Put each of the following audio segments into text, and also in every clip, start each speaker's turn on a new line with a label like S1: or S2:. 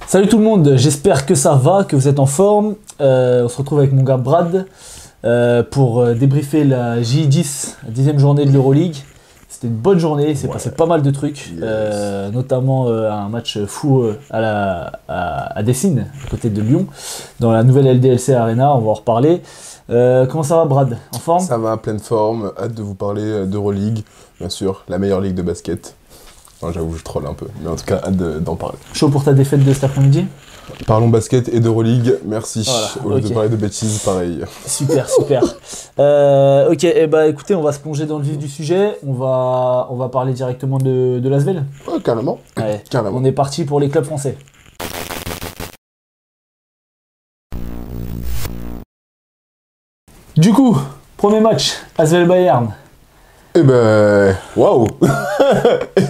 S1: Salut tout le monde, j'espère que ça va, que vous êtes en forme. On se retrouve avec mon gars Brad pour débriefer la J10, la 10e journée de l'Euroleague. C'était une bonne journée, il s'est passé pas mal de trucs, notamment un match fou à Dessines, à côté de Lyon, dans la nouvelle LDLC Arena, on va en reparler. Comment ça va Brad? En forme?
S2: Ça va, pleine forme, hâte de vous parler d'Euroleague, bien sûr, la meilleure ligue de basket. Non, j'avoue, je troll un peu, mais en tout cas, hâte d'en parler.
S1: Chaud pour ta défaite de cet après-midi?
S2: Parlons basket et d'Euroleague, merci.
S1: Voilà,
S2: Au lieu de parler de bêtises, pareil.
S1: Super, super. Ok, écoutez, on va se plonger dans le vif du sujet. On va parler directement de l'Asvel.
S2: Ouais, carrément.
S1: Ouais.
S2: Carrément.
S1: On est parti pour les clubs français. Du coup, premier match, Asvel Bayern.
S2: Eh ben, waouh.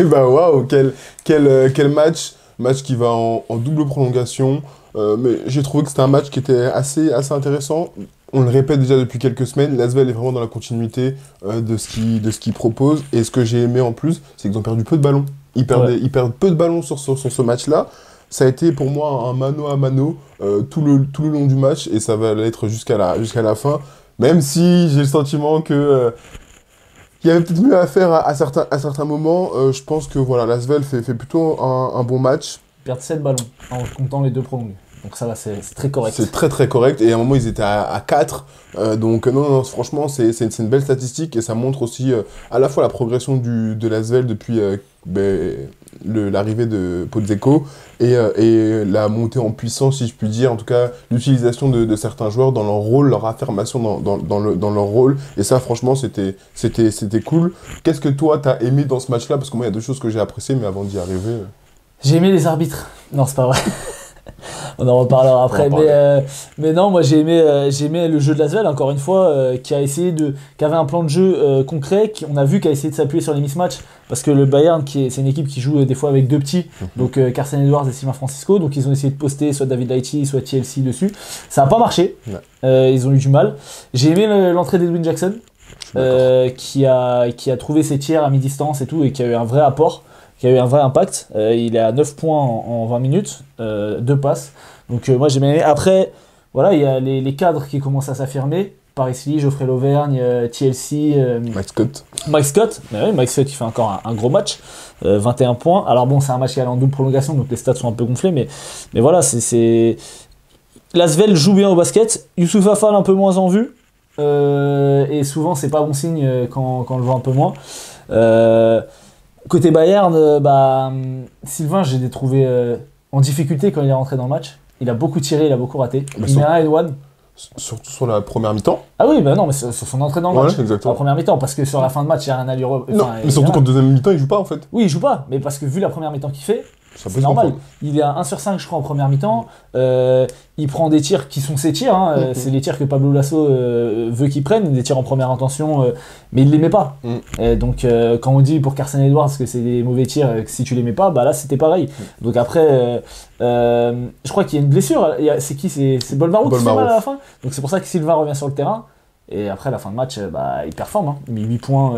S2: Eh ben, waouh, quel match. Match qui va en double prolongation. Mais j'ai trouvé que c'était un match qui était assez intéressant. On le répète déjà depuis quelques semaines, l'Asvel est vraiment dans la continuité de ce qu'il propose. Et ce que j'ai aimé en plus, c'est qu'ils ont perdu peu de ballons. Ils perdent peu de ballons sur ce match-là. Ça a été pour moi un mano à mano tout le long du match. Et ça va l'être jusqu'à la fin. Même si j'ai le sentiment que... il y avait peut-être mieux à faire à certains moments. Je pense que voilà, l'Asvel fait plutôt un bon match.
S1: Ils perdent 7 ballons en comptant les deux prolongues. Donc ça va, c'est très correct.
S2: C'est très correct. Et à un moment, ils étaient à 4. Donc non, franchement, c'est une belle statistique. Et ça montre aussi à la fois la progression de l'Asvel depuis l'arrivée de Podzeko et la montée en puissance, si je puis dire. En tout cas, l'utilisation de certains joueurs dans leur rôle, leur affirmation dans leur rôle. Et ça, franchement, c'était cool. Qu'est-ce que toi, t'as aimé dans ce match-là? Parce que moi, il y a deux choses que j'ai appréciées, mais avant d'y arriver...
S1: J'ai aimé les arbitres. Non, c'est pas vrai. On en reparlera après. Mais non, moi j'ai aimé le jeu de l'Asvel, encore une fois, qui avait un plan de jeu concret. On a vu qu'il a essayé de s'appuyer sur les mismatchs. Parce que le Bayern, c'est une équipe qui joue des fois avec deux petits, donc Carson Edwards et Sylvain Francisco. Donc ils ont essayé de poster soit David Lighty, soit TLC dessus. Ça n'a pas marché. Ils ont eu du mal. J'ai aimé l'entrée d'Edwin Jackson, qui a trouvé ses tirs à mi-distance et tout, et qui a eu un vrai apport. Qui a eu un vrai impact. Il est à 9 points en 20 minutes, 2 passes. Donc moi j'ai bien aimé. Après, voilà, il y a les cadres qui commencent à s'affirmer. Paris Lee, Geoffrey Lauvergne, TLC, Mike Scott. Mais oui, Mike Scott qui fait encore un gros match, 21 points. Alors bon, c'est un match qui est allé en double prolongation, donc les stats sont un peu gonflés, mais voilà, l'Asvel joue bien au basket. Youssouf Afal un peu moins en vue. Et souvent c'est pas bon signe quand on le voit un peu moins. Côté Bayern, Sylvain, j'ai trouvé en difficulté quand il est rentré dans le match. Il a beaucoup tiré, il a beaucoup raté. Il met un and one.
S2: Surtout sur la première mi-temps.
S1: Ah oui, non, mais sur son entrée dans le match.
S2: Exactement.
S1: Sur la première mi-temps, parce que sur la fin de match, il n'y a rien à lui
S2: Non, mais surtout qu'en deuxième mi-temps, il joue pas en fait.
S1: Oui, il joue pas, mais parce que vu la première mi-temps qu'il fait, c'est normal. Il est à 1 sur 5, je crois, en première mi-temps. Il prend des tirs qui sont ses tirs. C'est les tirs que Pablo Lasso veut qu'il prenne, des tirs en première intention, mais il les met pas. Donc, quand on dit pour Carson Edwards que c'est des mauvais tirs, que si tu les mets pas, là c'était pareil. Donc après, je crois qu'il y a une blessure. C'est qui? C'est Bolmaro qui fait mal à la fin. Donc c'est pour ça que Sylvain revient sur le terrain. Et après, à la fin de match, il performe. Il met 8 points,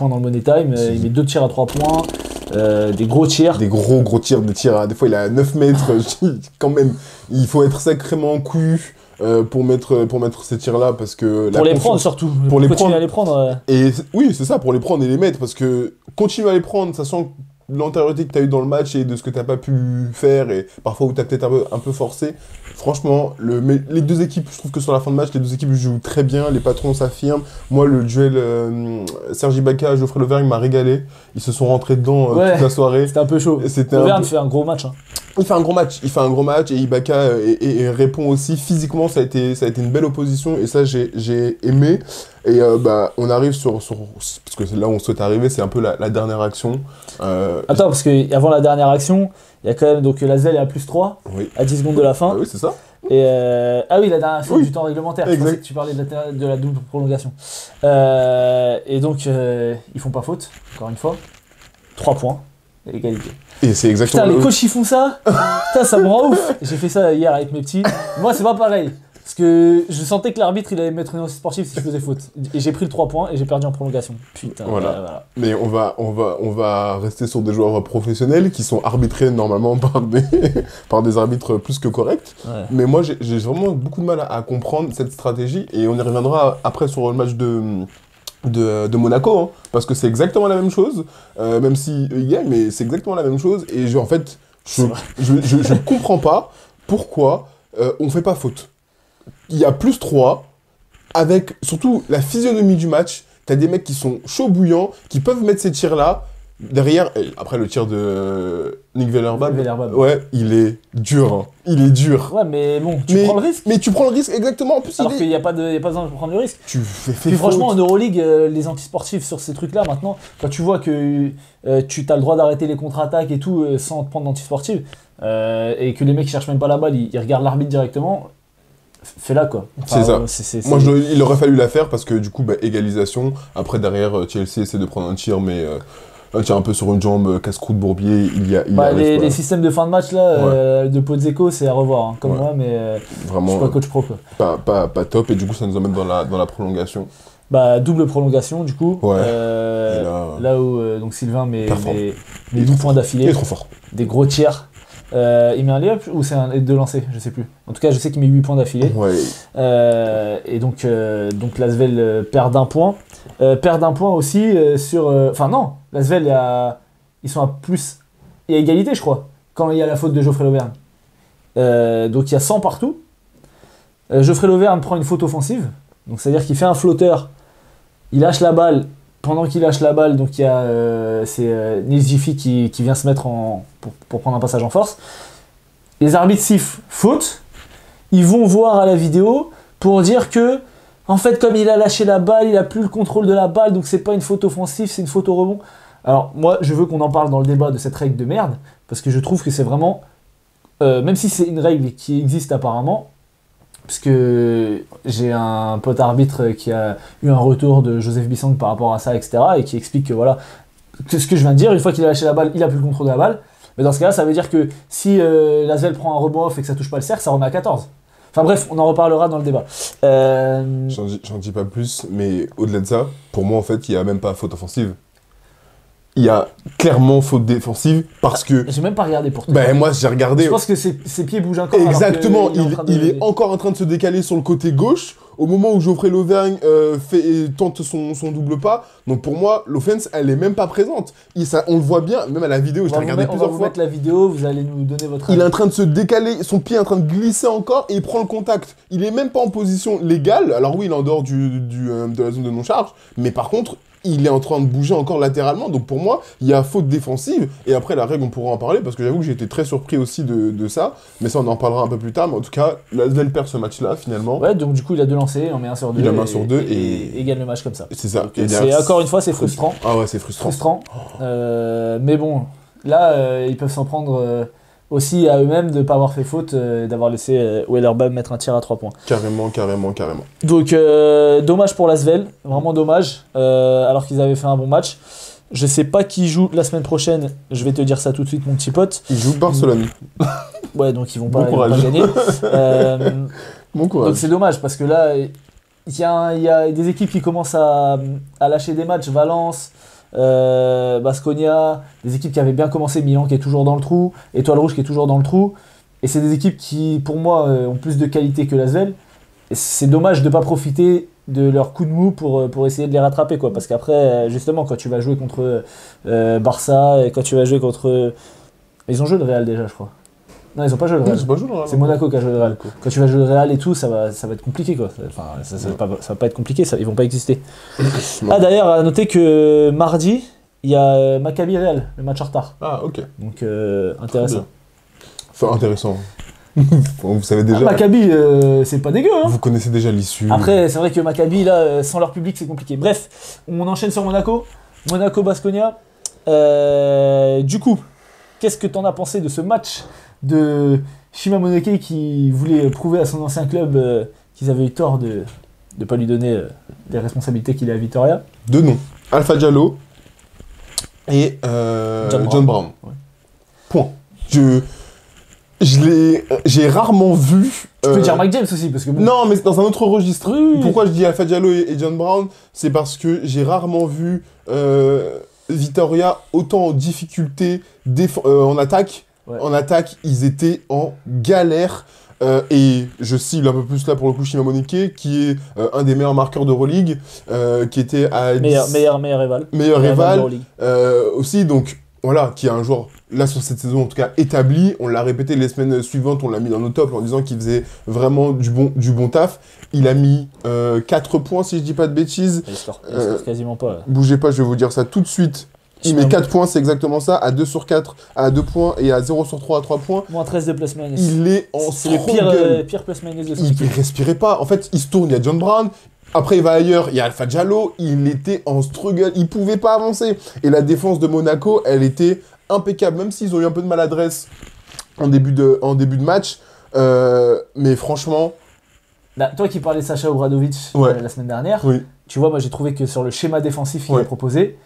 S1: dans le Money Time. Il met 2 tirs à 3 points. Des gros tirs. Des gros tirs, des fois il est à 9 mètres. Quand même, il faut être sacrément couillu pour mettre ces tirs-là. Parce que pour les prendre surtout. Pour continuer à les prendre. Et oui, c'est ça, pour les prendre et les mettre. Parce que continuer à les prendre, sachant l'antériorité que tu as eu dans le match et de ce que tu n'as pas pu faire, et parfois où tu as peut-être un peu forcé. Franchement, les deux équipes, je trouve que sur la fin de match, les deux équipes jouent très bien, les patrons s'affirment. Moi, le duel Serge Ibaka, Geoffrey Lauvergne m'a régalé. Ils se sont rentrés dedans toute la soirée. C'était un peu chaud. Lauvergne fait un gros match. Il fait un gros match et Ibaka et répond aussi. Physiquement, ça a été une belle opposition et ça, j'ai aimé. Et on arrive parce que là où on souhaite arriver, c'est un peu la dernière action. Attends, parce qu'avant la dernière action, il y a quand même donc l'Asvel est à +3 à 10 secondes de la fin. Ah oui, c'est ça. Et la dernière action du temps réglementaire. Je pensais que tu parlais de la double prolongation. Et donc, ils font pas faute, encore une fois. 3 points, égalité. Et c'est exactement... Putain, les coachs, ils font ça. Putain, ça me rend ouf. J'ai fait ça hier avec mes petits. Moi, c'est pas pareil. Parce que je sentais que l'arbitre il allait me mettre une anti-sportive si je faisais faute. Et j'ai pris le 3 points et j'ai perdu en prolongation. Putain,
S2: voilà. Mais on va rester sur des joueurs professionnels qui sont arbitrés normalement par des arbitres plus que corrects.
S1: Ouais.
S2: Mais moi, j'ai vraiment beaucoup de mal à comprendre cette stratégie. Et on y reviendra après sur le match de Monaco, hein, parce que c'est exactement la même chose, même si il gagne, mais c'est exactement la même chose. Et en fait, je comprends pas pourquoi on fait pas faute. Il y a +3, avec surtout la physionomie du match. T'as des mecs qui sont chauds bouillants, qui peuvent mettre ces tirs-là. Derrière, et après le tir de Nick Weiler-Bab, ouais, il est dur. Hein. Il est dur.
S1: Ouais, mais bon, tu prends le risque.
S2: Mais tu prends le risque, exactement. En plus,
S1: alors qu'il n'y a pas besoin de prendre le risque.
S2: Tu fais
S1: Puis franchement, en Euroleague, les antisportifs sur ces trucs-là, maintenant, quand tu vois que tu as le droit d'arrêter les contre-attaques et tout sans te prendre d'antisportive, et que les mecs qui cherchent même pas la balle, ils regardent l'arbitre directement, fais-la quoi.
S2: Enfin, c'est ça. Moi, il aurait fallu la faire parce que du coup, égalisation. Après, derrière, Chelsea essaie de prendre un tir, mais un tir un peu sur une jambe, casse-cou de Bourbier,
S1: les systèmes de fin de match là, de Pozzecco, c'est à revoir, hein, comme moi, mais vraiment, je suis pas coach pro quoi.
S2: Pas top, et du coup, ça nous emmène dans la prolongation.
S1: Double prolongation du coup. Ouais. Là où donc Sylvain met 8 points d'affilée.
S2: Il est trop fort.
S1: Des gros tirs. Il met un layup ou c'est un de lancer, je sais plus. En tout cas, je sais qu'il met 8 points d'affilée.
S2: Ouais.
S1: Et donc l'Asvel perd d'un point. Perd d'un point aussi sur... Enfin non, l'Asvel, ils sont à plus... Il y a égalité, je crois, quand il y a la faute de Geoffrey Lauvergne. Donc il y a 100 partout. Geoffrey Lauvergne prend une faute offensive. Donc c'est-à-dire qu'il fait un flotteur, il lâche la balle. Pendant qu'il lâche la balle, donc il y a Nils Jiffy qui vient se mettre pour prendre un passage en force. Les arbitres sifflent faute. Ils vont voir à la vidéo pour dire que, en fait, comme il a lâché la balle, il a plus le contrôle de la balle, donc c'est pas une faute offensive, c'est une faute au rebond. Alors moi, je veux qu'on en parle dans le débat de cette règle de merde, parce que je trouve que c'est vraiment, même si c'est une règle qui existe apparemment. Parce que j'ai un pote arbitre qui a eu un retour de Joseph Bissang par rapport à ça, etc. Et qui explique que voilà, ce que je viens de dire, une fois qu'il a lâché la balle, il a plus le contrôle de la balle. Mais dans ce cas-là, ça veut dire que si l'Asvel prend un rebond off et que ça touche pas le cercle, ça remet à 14. Enfin bref, on en reparlera dans le débat.
S2: J'en dis pas plus, mais au-delà de ça, pour moi en fait, il n'y a même pas faute offensive. Il y a clairement faute défensive parce que...
S1: J'ai même pas regardé pour toi.
S2: Moi j'ai regardé.
S1: Je pense que ses pieds bougent encore.
S2: Exactement, il est encore en train de se décaler sur le côté gauche au moment où Geoffrey Lauvergne tente son double pas. Donc pour moi, l'offense, elle est même pas présente. On le voit bien, même à la vidéo, je l'ai regardé plusieurs fois.
S1: On va vous mettre la vidéo, vous allez nous donner votre avis.
S2: Il est en train de se décaler, son pied est en train de glisser encore et il prend le contact. Il est même pas en position légale. Alors oui, il est en dehors de la zone de non-charge, mais par contre... il est en train de bouger encore latéralement, donc pour moi, il y a faute défensive, et après la règle, on pourra en parler, parce que j'avoue que j'ai été très surpris aussi de ça, mais ça on en parlera un peu plus tard, mais en tout cas, l'Asvel perd ce match-là, finalement.
S1: Ouais, donc du coup, il a 2 lancers, il en met 1 sur 2.
S2: Il en met 1 sur 2, et
S1: gagne le match comme ça.
S2: C'est ça.
S1: Encore une fois, c'est frustrant.
S2: Ah ouais, c'est frustrant.
S1: Mais bon, là, ils peuvent s'en prendre... aussi à eux-mêmes de ne pas avoir fait faute, d'avoir laissé Weiler-Bab mettre un tir à 3 points.
S2: Carrément.
S1: Donc dommage pour l'Asvel, vraiment dommage, alors qu'ils avaient fait un bon match. Je sais pas qui joue la semaine prochaine, je vais te dire ça tout de suite mon petit pote.
S2: Ils jouent Barcelone.
S1: Ouais, donc ils vont pas gagner.
S2: Bon courage.
S1: Donc c'est dommage parce que là, il y a des équipes qui commencent à lâcher des matchs, Valence... Baskonia, des équipes qui avaient bien commencé, Milan qui est toujours dans le trou, Étoile Rouge qui est toujours dans le trou, et c'est des équipes qui pour moi ont plus de qualité que l'Asvel, et c'est dommage de ne pas profiter de leur coup de mou pour essayer de les rattraper quoi, parce qu'après justement quand tu vas jouer contre Barça et quand tu vas jouer contre... Ils ont joué le Real déjà je crois. Non, ils ont pas joué le Real. C'est Monaco qui a joué le Real. Quand tu vas jouer le Real et tout, ça va être compliqué quoi. Enfin, ça va pas être compliqué, ils vont pas exister. Ah d'ailleurs, à noter que mardi, il y a Maccabi Real, le match en retard.
S2: Ah ok.
S1: Donc intéressant.
S2: Enfin intéressant. Vous savez déjà.
S1: Maccabi, c'est pas dégueu. Hein.
S2: Vous connaissez déjà l'issue.
S1: Après, c'est vrai que Maccabi, là, sans leur public, c'est compliqué. Bref, on enchaîne sur Monaco. Monaco-Baskonia. Du coup, qu'est-ce que t'en as pensé de ce match de Shima Moneke qui voulait prouver à son ancien club qu'ils avaient eu tort de ne pas lui donner les responsabilités qu'il a à Vitoria?
S2: 2 noms. Alpha Diallo et John Brown. Ouais. Point. J'ai rarement vu
S1: Tu peux dire Mike James aussi, parce que bon...
S2: Non, mais dans un autre registre.
S1: Oui.
S2: Pourquoi je dis Alpha Diallo et John Brown? C'est parce que j'ai rarement vu Vitória autant en difficulté en attaque. Ouais. En attaque, ils étaient en galère. Et je cible un peu plus là pour le coup Shima Moneke, qui est un des meilleurs marqueurs d'Euroleague, qui était à...
S1: Meilleur rival.
S2: Meilleur rival. Aussi, donc... Voilà, qui est un joueur, là sur cette saison en tout cas, établi. On l'a répété les semaines suivantes, on l'a mis dans nos tops en disant qu'il faisait vraiment du bon taf. Il a mis 4 points si je dis pas de bêtises.
S1: Il score quasiment pas. Là.
S2: Bougez pas, je vais vous dire ça tout de suite. Il met 4 points, c'est exactement ça, à 2 sur 4 à 2 points et à 0 sur 3 à 3 points.
S1: Moins 13 de plus-minus.
S2: Il est en
S1: C'est le pire plus-minus de son équipe.
S2: Il respirait pas. En fait, il se tourne, il y a John Brown. Après, il va ailleurs, il y a Alpha Diallo, il était en struggle, il pouvait pas avancer. Et la défense de Monaco, elle était impeccable, même s'ils ont eu un peu de maladresse en début de match. Mais franchement...
S1: Bah, toi qui parlais de Sacha Obradovic la semaine dernière, tu vois, moi j'ai trouvé que sur le schéma défensif qu'il a proposé,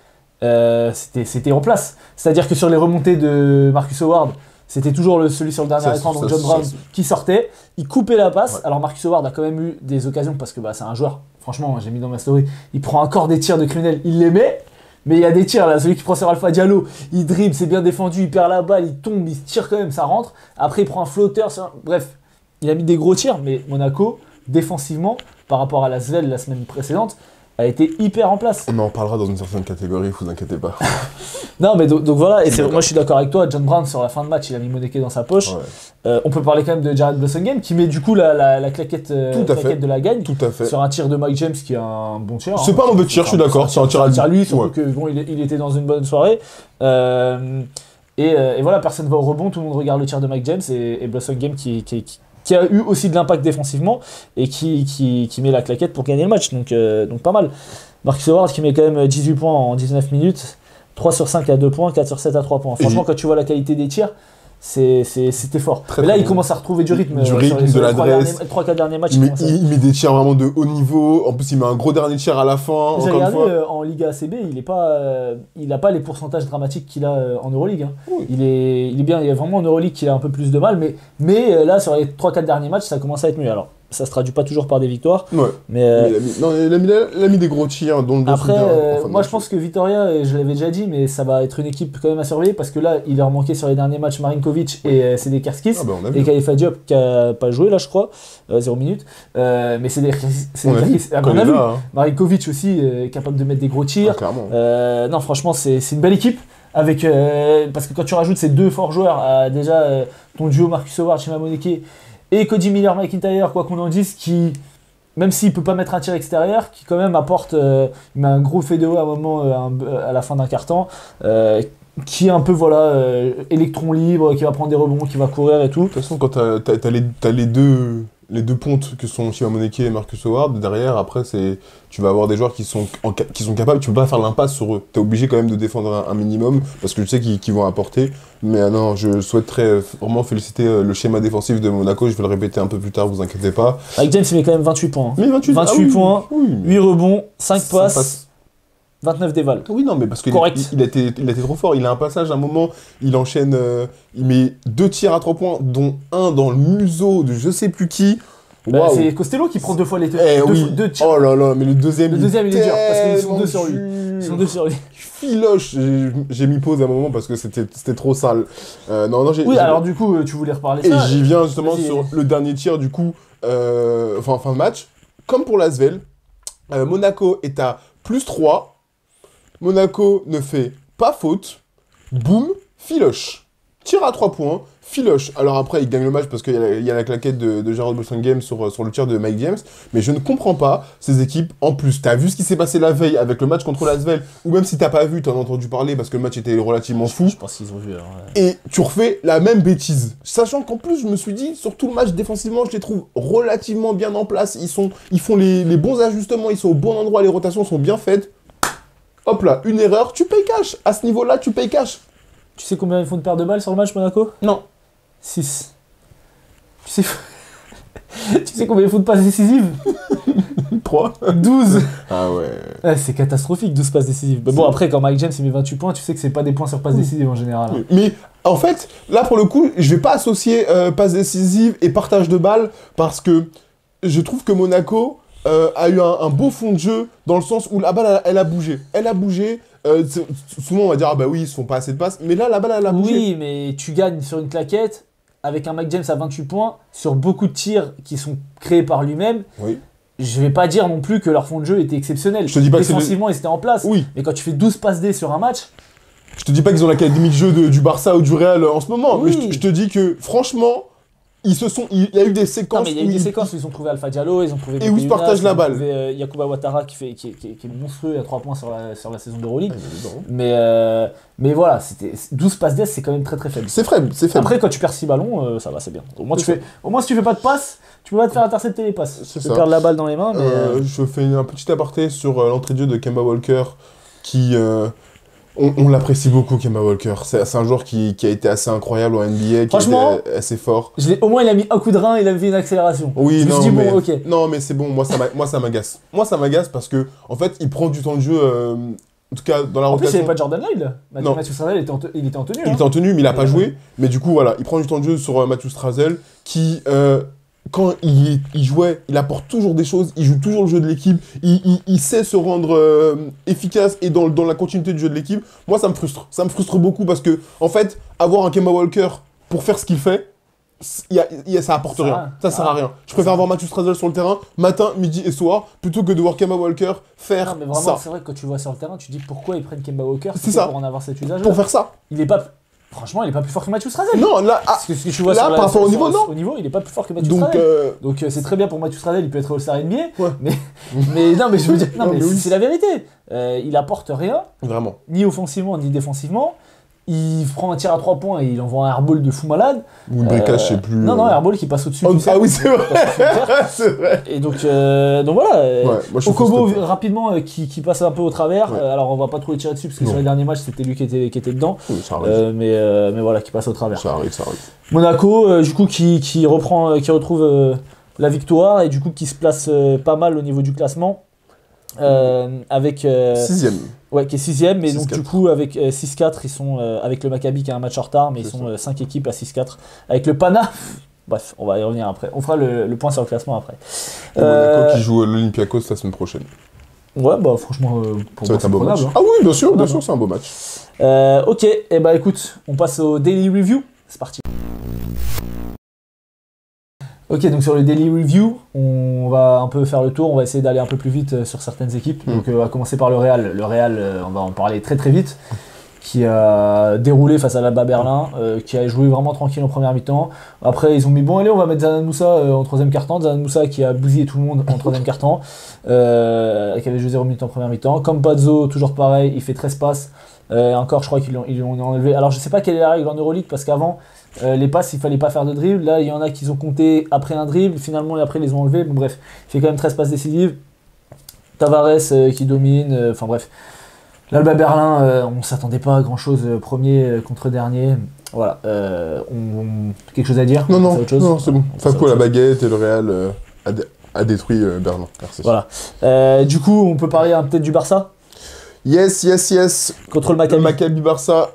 S1: c'était en place. C'est-à-dire que sur les remontées de Marcus Howard, c'était toujours celui sur le dernier écran, donc John Brown qui sortait, il coupait la passe. Ouais. Alors Marcus Howard a quand même eu des occasions parce que c'est un joueur, franchement, j'ai mis dans ma story, il prend encore des tirs de criminel, il les met, mais il y a des tirs là, celui qui prend sur Alpha Diallo, il dribble, c'est bien défendu, il perd la balle, il tombe, il se tire quand même, ça rentre. Après il prend un flotteur, bref, il a mis des gros tirs, mais Monaco, défensivement, par rapport à la Svel la semaine précédente, a été hyper en place.
S2: On en parlera dans une certaine catégorie, vous inquiétez pas.
S1: Non, mais donc voilà, et moi je suis d'accord avec toi, John Brown sur la fin de match, il a mis Moneke dans sa poche. Ouais. On peut parler quand même de Jared Blossomgame qui met du coup la claquette de la gagne.
S2: Tout à fait.
S1: Sur un tir de Mike James qui est un bon tir.
S2: C'est pas un mauvais tir, je suis d'accord, c'est un tir à
S1: lui, surtout que bon, il était dans une bonne soirée. Et voilà, personne va au rebond, tout le monde regarde le tir de Mike James et Blossomgame qui a eu aussi de l'impact défensivement et qui met la claquette pour gagner le match, donc pas mal. Marcus Howard qui met quand même 18 points en 19 minutes, 3 sur 5 à 2 points, 4 sur 7 à 3 points. Franchement, quand tu vois la qualité des tirs, c'était fort. Mais là, il commence à retrouver du rythme.
S2: Sur
S1: de
S2: l'adresse.
S1: Les 3-4 derniers matchs.
S2: Il met des tirs vraiment de haut niveau. En plus, il met un gros dernier tir à la fin.
S1: J'ai regardé en Liga ACB, il n'a pas les pourcentages dramatiques qu'il a en Euroleague. Hein. Oui. Il est bien. Il y a vraiment en Euroleague qu'il a un peu plus de mal. Mais là, sur les 3-4 derniers matchs, ça commence à être mieux. Alors, ça se traduit pas toujours par des victoires.
S2: Ouais.
S1: Mais
S2: il a mis des gros tirs. Dont
S1: après, moi je pense que Vitória, je l'avais déjà dit, mais ça va être une équipe quand même à surveiller parce que là, il leur manquait sur les derniers matchs Marinkovic et Sedekerskis et Khalifa Diop qui a pas joué là, je crois, 0 minutes. Mais Sedekerskis, on a vu. Marinkovic aussi capable de mettre des gros tirs. Non, franchement, c'est une belle équipe. Avec, parce que quand tu rajoutes ces deux forts joueurs, déjà ton duo Marcus Howard, Shima Moneke et Cody Miller-McIntyre, quoi qu'on en dise, qui, même s'il peut pas mettre un tir extérieur, qui quand même apporte, il met un gros fadeaway à un moment, à la fin d'un quart-temps, qui est un peu, électron libre, qui va prendre des rebonds, qui va courir et tout.
S2: De toute façon, quand t'as les deux pontes que sont Shima Moneke et Marcus Howard, derrière, après, tu vas avoir des joueurs qui sont capables, tu peux pas faire l'impasse sur eux. T'es obligé quand même de défendre un minimum, parce que tu sais qu'ils vont apporter. Mais non, je souhaiterais vraiment féliciter le schéma défensif de Monaco, je vais le répéter un peu plus tard, vous inquiétez pas.
S1: Avec James, il met quand même 28 points.
S2: Mais 28
S1: points, 8 rebonds, 5 passes. 29 dévals.
S2: Oui, non, mais parce qu'il a été trop fort. Il a un passage, à un moment, il enchaîne, il met 2 tirs à 3 points, dont un dans le museau de je sais plus qui.
S1: Bah, c'est Costello qui prend 2 fois les deux tirs.
S2: Oh là là, mais le deuxième
S1: il est dur, parce qu'ils sont 2 sur lui. Ils sont 2 sur lui.
S2: Filoche. J'ai mis pause à un moment parce que c'était trop sale.
S1: Alors du coup, tu voulais reparler ça.
S2: Et j'y viens justement sur le dernier tir, du coup, fin de match. Comme pour l'Asvel, Monaco est à +3. Monaco ne fait pas faute. Boum, filoche. Tir à 3 points, filoche. Alors après, il gagne le match parce qu'il y a la claquette de Jared Blossomgame sur le tir de Mike James. Mais je ne comprends pas ces équipes. En plus, t'as vu ce qui s'est passé la veille avec le match contre l'Asvel, ou même si t'as pas vu, t'en as entendu parler parce que le match était relativement fou.
S1: Je pense qu'ils ont vu. Alors,
S2: Et tu refais la même bêtise. Sachant qu'en plus, je me suis dit, sur tout le match défensivement, je les trouve relativement bien en place. Ils font les bons ajustements, ils sont au bon endroit, les rotations sont bien faites. Hop là, une erreur, tu payes cash. À ce niveau-là, tu payes cash.
S1: Tu sais combien ils font de paires de balles sur le match, Monaco ?
S2: Non.
S1: 6. Tu sais... Tu sais combien il faut de passes décisives?
S2: 3.
S1: 12.
S2: Ah ouais.
S1: Ouais, c'est catastrophique, 12 passes décisives. Mais bon, après, quand Mike James il met 28 points, tu sais que c'est pas des points sur passes décisives en général. Hein.
S2: Mais en fait, là pour le coup, je vais pas associer passes décisives et partage de balles parce que je trouve que Monaco a eu un beau fond de jeu dans le sens où la balle elle a bougé. Elle a bougé. Souvent on va dire ah bah oui ils se font pas assez de passes, mais là la balle elle a bougé.
S1: Oui, mais tu gagnes sur une claquette avec un Mike James à 28 points sur beaucoup de tirs qui sont créés par lui-même.
S2: Oui.
S1: Je vais pas dire non plus que leur fond de jeu était exceptionnel.
S2: Je te dis pas
S1: défensivement ils étaient en place.
S2: Oui.
S1: Mais quand tu fais 12 passes D sur un match.
S2: Je te dis pas qu'ils ont l'académie de jeu du Barça ou du Real en ce moment,
S1: Oui.
S2: mais je te dis que franchement. Il y a eu des séquences.
S1: Non, mais il y a eu des séquences où ils ont trouvé Alpha Diallo, ils ont trouvé.
S2: Et où ils se partagent la balle.
S1: Ils ont trouvé Yacouba Ouattara qui est monstrueux à 3 points sur la saison de Euroleague.
S2: Ah,
S1: mais voilà, 12 passes d'ess, c'est quand même très très faible.
S2: C'est faible, c'est faible.
S1: Après, quand tu perds 6 ballons, ça va, c'est bien. Au moins, si tu fais pas de passe, tu peux pas te faire intercepter les passes. Tu peux perdre la balle dans les mains. Mais
S2: je fais un petit aparté sur l'entrée de jeu de Kemba Walker qui. On l'apprécie beaucoup, Kemba Walker. C'est un joueur qui a été assez incroyable en NBA, qui a été assez fort.
S1: Au moins, il a mis un coup de rein, il a mis une accélération.
S2: Oui,
S1: je me suis dit, bon, ok.
S2: Non, mais c'est bon, moi ça m'agace. Moi, ça m'agace parce que, en fait, il prend du temps de jeu, en tout cas dans la rotation.
S1: En plus, il n'y avait pas Jordan Lloyd, là. Mathieu Strazel, il était en tenue. Il était en
S2: tenue, mais il n'a pas joué. Mais du coup, voilà, il prend du temps de jeu sur Mathieu Strazel, qui... quand il jouait, il apporte toujours des choses, il joue toujours le jeu de l'équipe, il sait se rendre efficace et dans la continuité du jeu de l'équipe. Moi, ça me frustre. Ça me frustre beaucoup parce que, en fait, avoir un Kemba Walker pour faire ce qu'il fait, ça apporte rien. Ça sert à rien. Je préfère avoir Mathieu Strazel sur le terrain, matin, midi et soir, plutôt que de voir Kemba Walker faire
S1: non, mais vraiment,
S2: ça.
S1: C'est vrai que quand tu vois sur le terrain, tu dis pourquoi ils prennent Kemba Walker
S2: pour
S1: en avoir cet usage.
S2: Pour faire ça.
S1: Il est pas... Franchement, il est pas plus fort que Mathieu Strazel.
S2: Non, là,
S1: parce que ce que tu vois
S2: là par rapport au niveau, non.
S1: Au niveau, il est pas plus fort que Mathieu Strazel. Donc c'est très bien pour Mathieu Strazel, il peut être All-Star NBA. Ouais. Mais non, mais je veux dire, non, mais c'est la vérité. Il apporte rien.
S2: Vraiment.
S1: Ni offensivement, ni défensivement. Il prend un tir à 3 points et il envoie un airball de fou malade.
S2: Ou une briquage, je sais plus.
S1: Non, airball qui passe au-dessus.
S2: Ah oui, c'est vrai. C'est vrai.
S1: Et donc voilà.
S2: Ouais,
S1: Okobo, rapidement, qui passe un peu au travers. Ouais. Alors on va pas trop le tirer dessus parce que sur les derniers matchs, c'était lui qui était dedans.
S2: Oui, ça arrive.
S1: Mais voilà, qui passe au travers.
S2: Ça arrive.
S1: Monaco, du coup, qui retrouve la victoire et du coup qui se place pas mal au niveau du classement. Avec
S2: 6ème.
S1: Ouais, qui est 6ème, mais donc du coup avec 6-4, ils sont avec le Maccabi qui a un match en retard, mais ils sont 5 équipes à 6-4. Avec le Pana, bref, on va y revenir après. On fera le point sur le classement après.
S2: Monaco qui joue l'Olympiakos la semaine prochaine.
S1: Ouais, bah franchement, pour
S2: ça
S1: moi,
S2: va être un beau match.
S1: Hein.
S2: Ah oui, bien sûr, c'est un beau match.
S1: Ok, et bah écoute, on passe au Daily Review. C'est parti. Ok, donc sur le Daily Review, on va un peu faire le tour, on va essayer d'aller un peu plus vite sur certaines équipes. Donc on va commencer par le Real. Le Real, on va en parler très très vite, qui a déroulé face à l'Alba Berlin, qui a joué vraiment tranquille en première mi-temps. Après, ils ont mis, bon allez, on va mettre Zanan Moussa en troisième quart-temps. Zanan Moussa qui a bousillé tout le monde en troisième quart-temps, qui avait joué 0 minutes en première mi-temps. Campazzo, toujours pareil, il fait 13 passes. Encore, je crois qu'ils l'ont enlevé. Alors, je sais pas quelle est la règle en Euroleague, parce qu'avant, les passes, il fallait pas faire de dribble. Là, il y en a qui ont compté après un dribble. Finalement, et après, ils les ont enlevés. Bon, bref, il fait quand même 13 passes décisives. Tavares qui domine. Enfin, bref. L'Alba Berlin, on s'attendait pas à grand-chose. Premier contre dernier. Voilà. Quelque chose à dire?
S2: Non, c'est bon. Faco, la baguette et le Real a détruit Berlin. Merci.
S1: Voilà. Du coup, on peut parler peut-être du Barça?
S2: Yes.
S1: Contre le Maccabi.
S2: Le Maccabi Barça.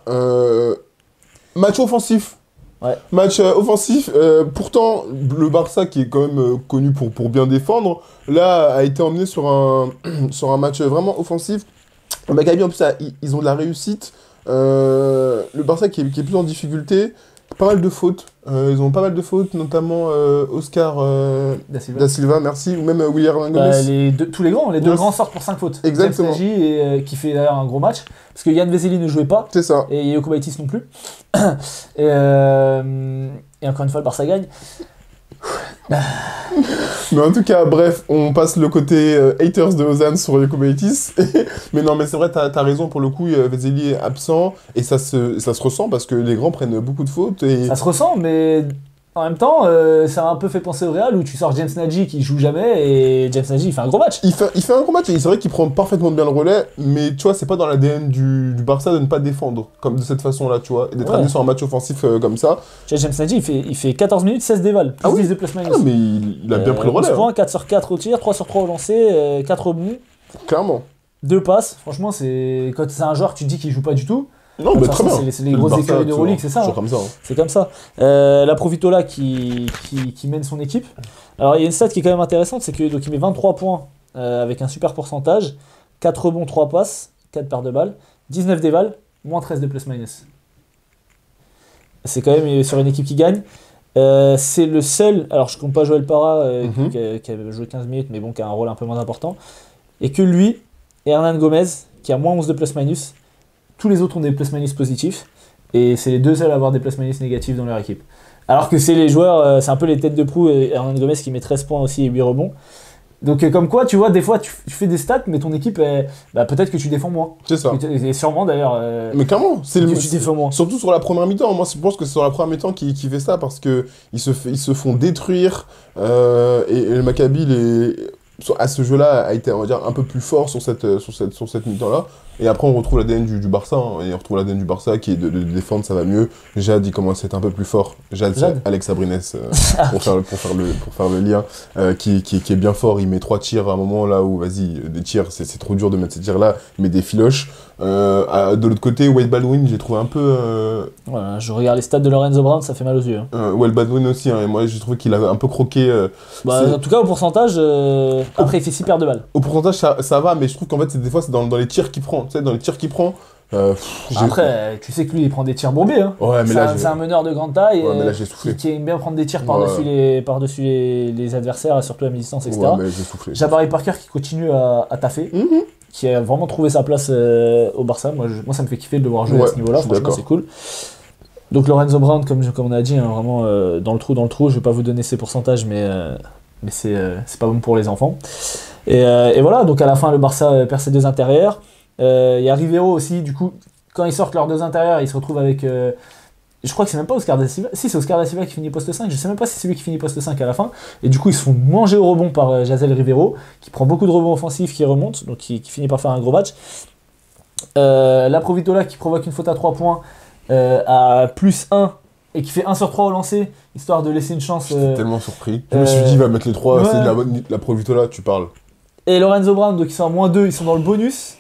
S2: Match offensif.
S1: Ouais.
S2: Match offensif. Pourtant, le Barça, qui est quand même connu pour bien défendre, là, a été emmené sur un match vraiment offensif. Le Maccabi, en plus, ils ont de la réussite. Le Barça qui est plus en difficulté. Pas mal de fautes. Ils ont pas mal de fautes, notamment Oscar Da Silva, merci, ou même William Gomez.
S1: Tous les grands, deux grands sortent pour 5 fautes.
S2: Exactement.
S1: Et qui fait d'ailleurs un gros match, parce que Yann Vezeli ne jouait pas.
S2: C'est ça.
S1: Et Yoko Baitis non plus. Et encore une fois, le Barça gagne.
S2: Mais en tout cas, bref, on passe le côté haters de Ozan sur Yoko Baitis. Mais non, mais c'est vrai, t'as raison, pour le coup, Vezeli est absent, et ça se ressent parce que les grands prennent beaucoup de fautes. Et...
S1: Ça se ressent, mais En même temps, ça m'a un peu fait penser au Real où tu sors James Nagy qui joue jamais et James Nagy il fait un gros match.
S2: Il fait un gros match et c'est vrai qu'il prend parfaitement bien le relais, mais tu vois, c'est pas dans l'ADN du Barça de ne pas défendre comme de cette façon-là, tu vois, et d'être amené sur un match offensif comme ça.
S1: Tu vois, James Nagy il fait 14 minutes, 16 dévals, plus 10 de plus-minus.
S2: Ah, mais il a bien pris le relais.
S1: 11 points, 4 sur 4 au tir, 3 sur 3 au lancer, 4 rebonds.
S2: Clairement.
S1: 2 passes, franchement, c'est quand c'est un joueur que tu te dis qu'il joue pas du tout.
S2: Non, mais très bien.
S1: C'est les grosses écuries de Euroleague, c'est ça.
S2: C'est comme ça.
S1: C'est comme ça. La Provitola qui mène son équipe. Alors, il y a une stat qui est quand même intéressante, c'est qu'il met 23 points avec un super pourcentage, 4 rebonds, 3 passes, 4 paires de balles, 19 dévals, moins 13 de plus-minus. C'est quand même sur une équipe qui gagne. C'est le seul, alors je compte pas Joël Parra qui a joué 15 minutes, mais bon, qui a un rôle un peu moins important, et que lui et Hernan Gomez qui a moins 11 de plus-minus. Tous les autres ont des plus-minus positifs, et c'est les deux seuls à avoir des plus-minus négatifs dans leur équipe. Alors que c'est les joueurs, c'est un peu les têtes de proue, et Hernan Gomez qui met 13 points aussi et 8 rebonds. Donc comme quoi, tu vois, des fois tu fais des stats, mais ton équipe, peut-être que tu défends moins.
S2: C'est ça.
S1: Et sûrement d'ailleurs,
S2: mais clairement, c'est
S1: que tu défends moins.
S2: Surtout sur la première mi-temps. Moi, je pense que c'est sur la première mi-temps qui fait ça, parce qu'ils se font détruire, et le Maccabi, à ce jeu-là, a été, on va dire, un peu plus fort sur cette mi-temps-là. Et après, on retrouve l'ADN du Barça, et on retrouve l'ADN du Barça qui est de défendre, ça va mieux. Jad, il commence à être un peu plus fort. Jad. C'est Alex Abrines, pour faire le lien, qui est bien fort. Il met 3 tirs à un moment là où, vas-y, des tirs, c'est trop dur de mettre ces tirs-là, il met des filoches. De l'autre côté, Wade Baldwin, j'ai trouvé un peu...
S1: Voilà, je regarde les stats de Lorenzo Brown, ça fait mal aux yeux.
S2: Wade Baldwin aussi, et moi j'ai trouvé qu'il avait un peu croqué.
S1: En tout cas, au pourcentage, après il fait 6 paires de balles.
S2: Au pourcentage, ça va, mais je trouve qu'en fait, des fois, c'est dans les tirs qu'il prend. Tu sais, dans les tirs qu'il prend.
S1: Après, tu sais que lui, il prend des tirs bombés. Hein.
S2: Ouais, mais
S1: c'est un meneur de grande taille
S2: mais là, j'ai soufflé.
S1: Qui aime bien prendre des tirs par-dessus les adversaires, surtout à mi-distance, etc.
S2: Ouais, mais j'ai soufflé.
S1: Jabari Parker qui continue à taffer, qui a vraiment trouvé sa place au Barça. Moi, ça me fait kiffer de le voir jouer à ce niveau-là. Franchement, c'est cool. Donc Lorenzo Brown, comme on a dit, hein, vraiment dans le trou. Je vais pas vous donner ses pourcentages, mais c'est pas bon pour les enfants. Et voilà, donc à la fin, le Barça perd ses 2 intérieurs. Il y a Rivero aussi, du coup, quand ils sortent leurs 2 intérieurs, ils se retrouvent avec... je crois que c'est même pas Oscar da Silva. Si, c'est Oscar da Silva qui finit poste 5. Je sais même pas si c'est lui qui finit poste 5 à la fin. Et du coup, ils se font manger au rebond par Jazel Rivero, qui prend beaucoup de rebonds offensifs, qui remonte, donc qui finit par faire un gros match. La Provitola qui provoque une faute à 3 points à +1 et qui fait 1 sur 3 au lancer, histoire de laisser une chance.
S2: J'étais tellement surpris. Je me suis dit, il va mettre les 3, c'est de la Provitola, tu parles.
S1: Et Lorenzo Brown, donc ils sont à -2, ils sont dans le bonus.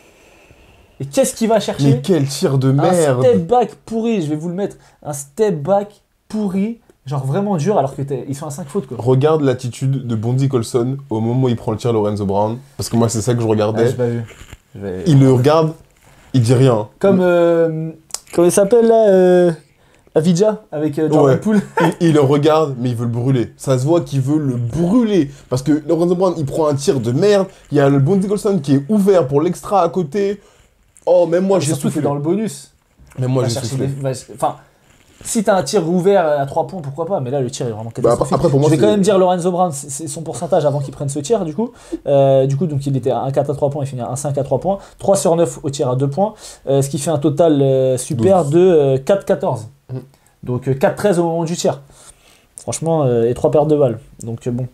S1: Et qu'est-ce qu'il va chercher?
S2: Mais quel tir de merde!
S1: Un step back pourri, je vais vous le mettre. Un step back pourri, genre vraiment dur, alors qu'ils sont à 5 fautes, quoi.
S2: Regarde l'attitude de Bondi Colson au moment où il prend le tir Lorenzo Brown. Parce que moi, c'est ça que je regardais.
S1: J'ai pas vu.
S2: Il le regarde, il dit rien.
S1: Comme, comment il s'appelle là Avidja, avec Jordan Poole.
S2: Il le regarde, mais il veut le brûler. Ça se voit qu'il veut le brûler. Parce que Lorenzo Brown, il prend un tir de merde. Il y a le Bondi Colson qui est ouvert pour l'extra à côté. Oh, même moi, j'ai soufflé.
S1: Dans le bonus.
S2: Même moi, j'ai soufflé.
S1: Enfin, si t'as un tir ouvert à 3 points, pourquoi pas? Mais là, le tir est vraiment catastrophique.
S2: Après, pour moi,
S1: je vais quand même dire Lorenzo Brown, c'est son pourcentage avant qu'il prenne ce tir, du coup. Donc il était à 1,4 à 3 points, il finit à 1,5 à 3 points. 3 sur 9 au tir à 2 points. Ce qui fait un total super 12. De 4-14. Donc 4-13 au moment du tir. Franchement, et 3 paires de balles. Donc bon.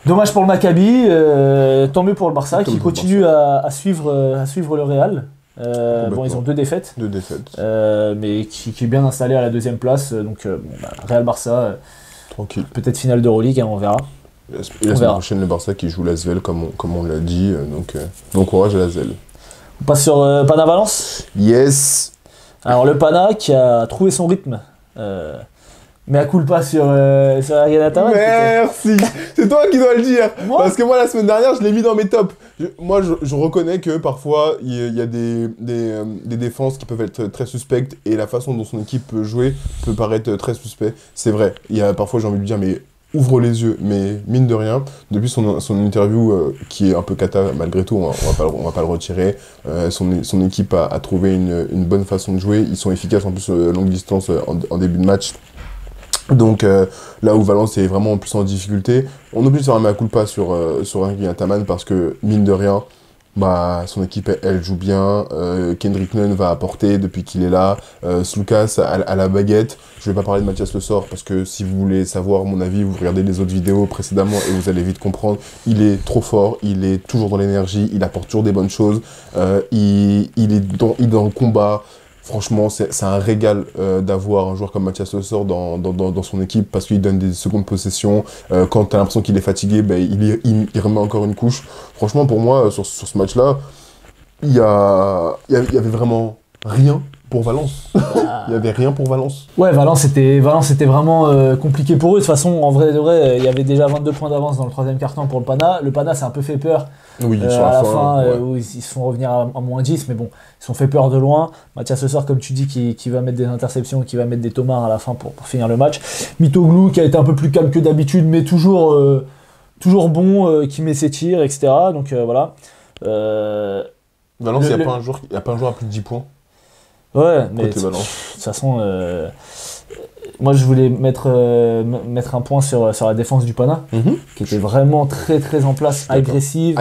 S1: Dommage pour le Maccabi, tant mieux pour le Barça qui continue à suivre le Real. Bon, ils ont 2 défaites.
S2: 2 défaites.
S1: Mais qui est bien installé à la 2e place. Donc Real-Barça,
S2: tranquille.
S1: Peut-être finale d'Euroleague, hein, on verra.
S2: Et la semaine prochaine, le Barça qui joue l'Asvel comme on l'a dit. Donc bon courage à l'Asvel.
S1: On passe sur Pana-Valence.
S2: Yes.
S1: Alors le Pana qui a trouvé son rythme. Mais à culpa sur Ariel Ataman.
S2: Merci. C'est toi qui dois le dire. Parce que moi, la semaine dernière, je l'ai mis dans mes tops. Je reconnais que parfois, il y a des défenses qui peuvent être très suspectes et la façon dont son équipe peut jouer peut paraître très suspect. C'est vrai. Il y a parfois, j'ai envie de lui dire, mais ouvre les yeux. Mais mine de rien, depuis son interview qui est un peu cata malgré tout, on va pas le retirer. Son équipe a trouvé une bonne façon de jouer. Ils sont efficaces en plus longue distance en début de match. Donc là où Valence est vraiment plus en difficulté, on est obligé de faire un mea culpa sur Ariel Ataman parce que mine de rien, bah, son équipe, elle joue bien. Kendrick Nunn va apporter depuis qu'il est là. Sloukas à la baguette. Je vais pas parler de Mathias Le Sort parce que si vous voulez savoir mon avis, vous regardez les autres vidéos précédemment et vous allez vite comprendre. Il est trop fort, il est toujours dans l'énergie, il apporte toujours des bonnes choses. Il est dans le combat. Franchement, c'est un régal d'avoir un joueur comme Mathias Le Sort dans son équipe parce qu'il donne des secondes possessions. Quand tu as l'impression qu'il est fatigué, ben, il remet encore une couche. Franchement, pour moi, sur ce match-là, il y avait vraiment rien pour Valence. Il n'y avait rien pour Valence.
S1: Ouais, Valence c'était vraiment compliqué pour eux. De toute façon, en vrai de vrai, il y avait déjà 22 points d'avance dans le troisième quart-temps pour le Pana. Le Pana, c'est un peu fait peur.
S2: Oui, sur
S1: à la fin,
S2: ouais.
S1: où ils se font revenir à moins 10, mais bon, ils se sont fait peur de loin. Mathias Le Sort, comme tu dis, qui va mettre des interceptions, qui va mettre des tomards à la fin pour finir le match. Mitoglou, qui a été un peu plus calme que d'habitude, mais toujours bon, qui met ses tirs, etc. Donc voilà.
S2: Valence, il n'y a pas un joueur à plus de 10 points.
S1: Ouais, mais de
S2: Valence.
S1: toute façon, moi je voulais mettre un point sur la défense du Pana, qui était vraiment très très en place, agressive.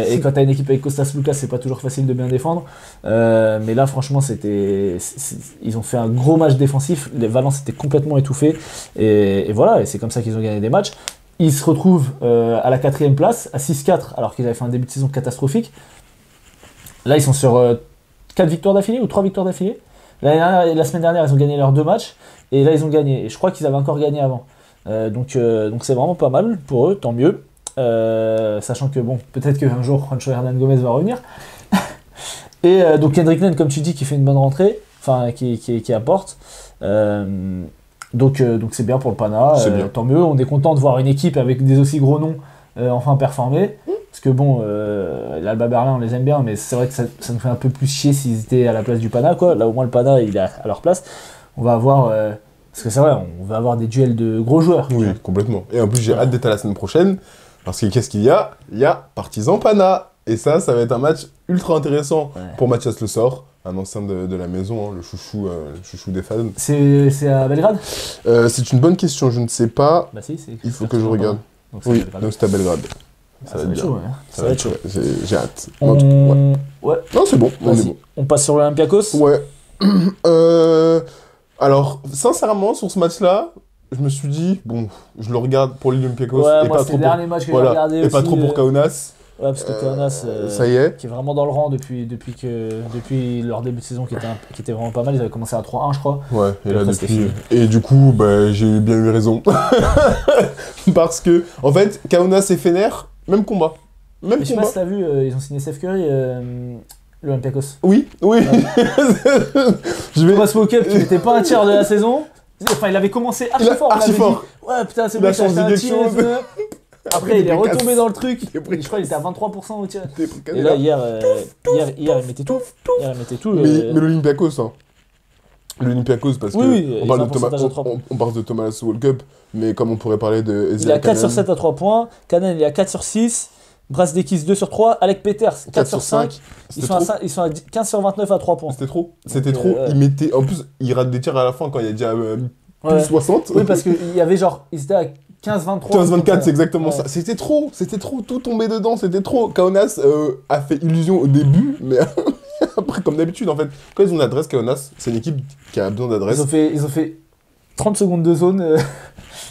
S1: Et quand tu as une équipe avec Kostas Sloukas, c'est pas toujours facile de bien défendre. Mais là, franchement, ils ont fait un gros match défensif. Les Valence étaient complètement étouffés. Et voilà, et c'est comme ça qu'ils ont gagné des matchs. Ils se retrouvent à la 4e place, à 6-4, alors qu'ils avaient fait un début de saison catastrophique. Là, ils sont sur 4 victoires d'affilée ou 3 victoires d'affilée. La semaine dernière, ils ont gagné leurs 2 matchs. Et là, ils ont gagné. Et je crois qu'ils avaient encore gagné avant. Donc c'est vraiment pas mal pour eux, tant mieux. Sachant que, bon, peut-être qu'un jour, Juancho Hernan Gomez va revenir. Et donc Kendrick Nunn, comme tu dis, qui fait une bonne rentrée. Enfin, qui apporte. Donc c'est bien pour le Pana. Tant mieux. On est content de voir une équipe avec des aussi gros noms enfin performer. Parce que bon, l'Alba Berlin, on les aime bien, mais c'est vrai que ça nous fait un peu plus chier s'ils étaient à la place du Pana, quoi. Là, au moins, le Pana, il est à leur place. On va avoir... parce que c'est vrai, on va avoir des duels de gros joueurs.
S2: Oui, complètement. Et en plus, j'ai hâte d'être à la semaine prochaine, parce que qu'est-ce qu'il y a ? Il y a Partizan Pana. Et ça va être un match ultra intéressant pour Mathias Le Sort, un ancien de la maison, hein, le chouchou des fans.
S1: C'est à Belgrade ?
S2: C'est une bonne question, je ne sais pas.
S1: Bah si,
S2: il faut que je regarde. Donc c'est à Belgrade.
S1: Ça va être chaud, ouais. Ça va être chaud.
S2: J'ai hâte.
S1: Ouais.
S2: Non, c'est bon.
S1: On passe sur l'Olympiakos ?
S2: Ouais. Alors, sincèrement, sur ce match-là, je me suis dit, bon, je le regarde pour l'Olympiakos.
S1: Ouais, moi, c'est le dernier match que j'ai regardé aussi.
S2: Et pas trop pour Kaunas.
S1: Ouais, parce que Kaunas,
S2: ça y est.
S1: qui est vraiment dans le rang depuis leur début de saison, qui était vraiment pas mal. Ils avaient commencé à 3-1, je crois.
S2: Ouais, et là, depuis... Et du coup, bah, j'ai bien eu raison. Parce que, en fait, Kaunas et Fener, même combat.
S1: Mais je sais pas si t'as vu, ils ont signé Steph Curry, l'Olympiakos.
S2: Oui.
S1: Thomas Walkup, qui n'était pas un tiers de la saison. Enfin, il avait commencé archi fort. Ouais, putain, c'est bon, il a acheté un tir. Après, il est retombé dans le truc. Je crois qu'il était à 23% au tir. Et là, hier, il mettait tout.
S2: Mais l'Olympiakos, hein. L'Olympiakos, parce que on parle de Thomas Walkup, mais comme on pourrait parler de Ezra
S1: il a 4 sur 7 à 3 points. Kanen, il est à 4 sur 6. Brasdekis 2 sur 3. Alec Peters 4 sur 5. Ils sont à 15 sur 29 à 3 points.
S2: C'était trop. En plus, il rate des tirs à la fin quand il y a déjà plus 60.
S1: Oui, parce qu'il y avait genre. Ils étaient à 15-23.
S2: 15-24, c'est exactement ça. C'était trop, tout tombé dedans, c'était trop. Kaunas a fait illusion au début, mais après, comme d'habitude, en fait, quand ils ont l'adresse, Kaunas, c'est une équipe qui a besoin d'adresse.
S1: Ils ont fait 30 secondes de zone,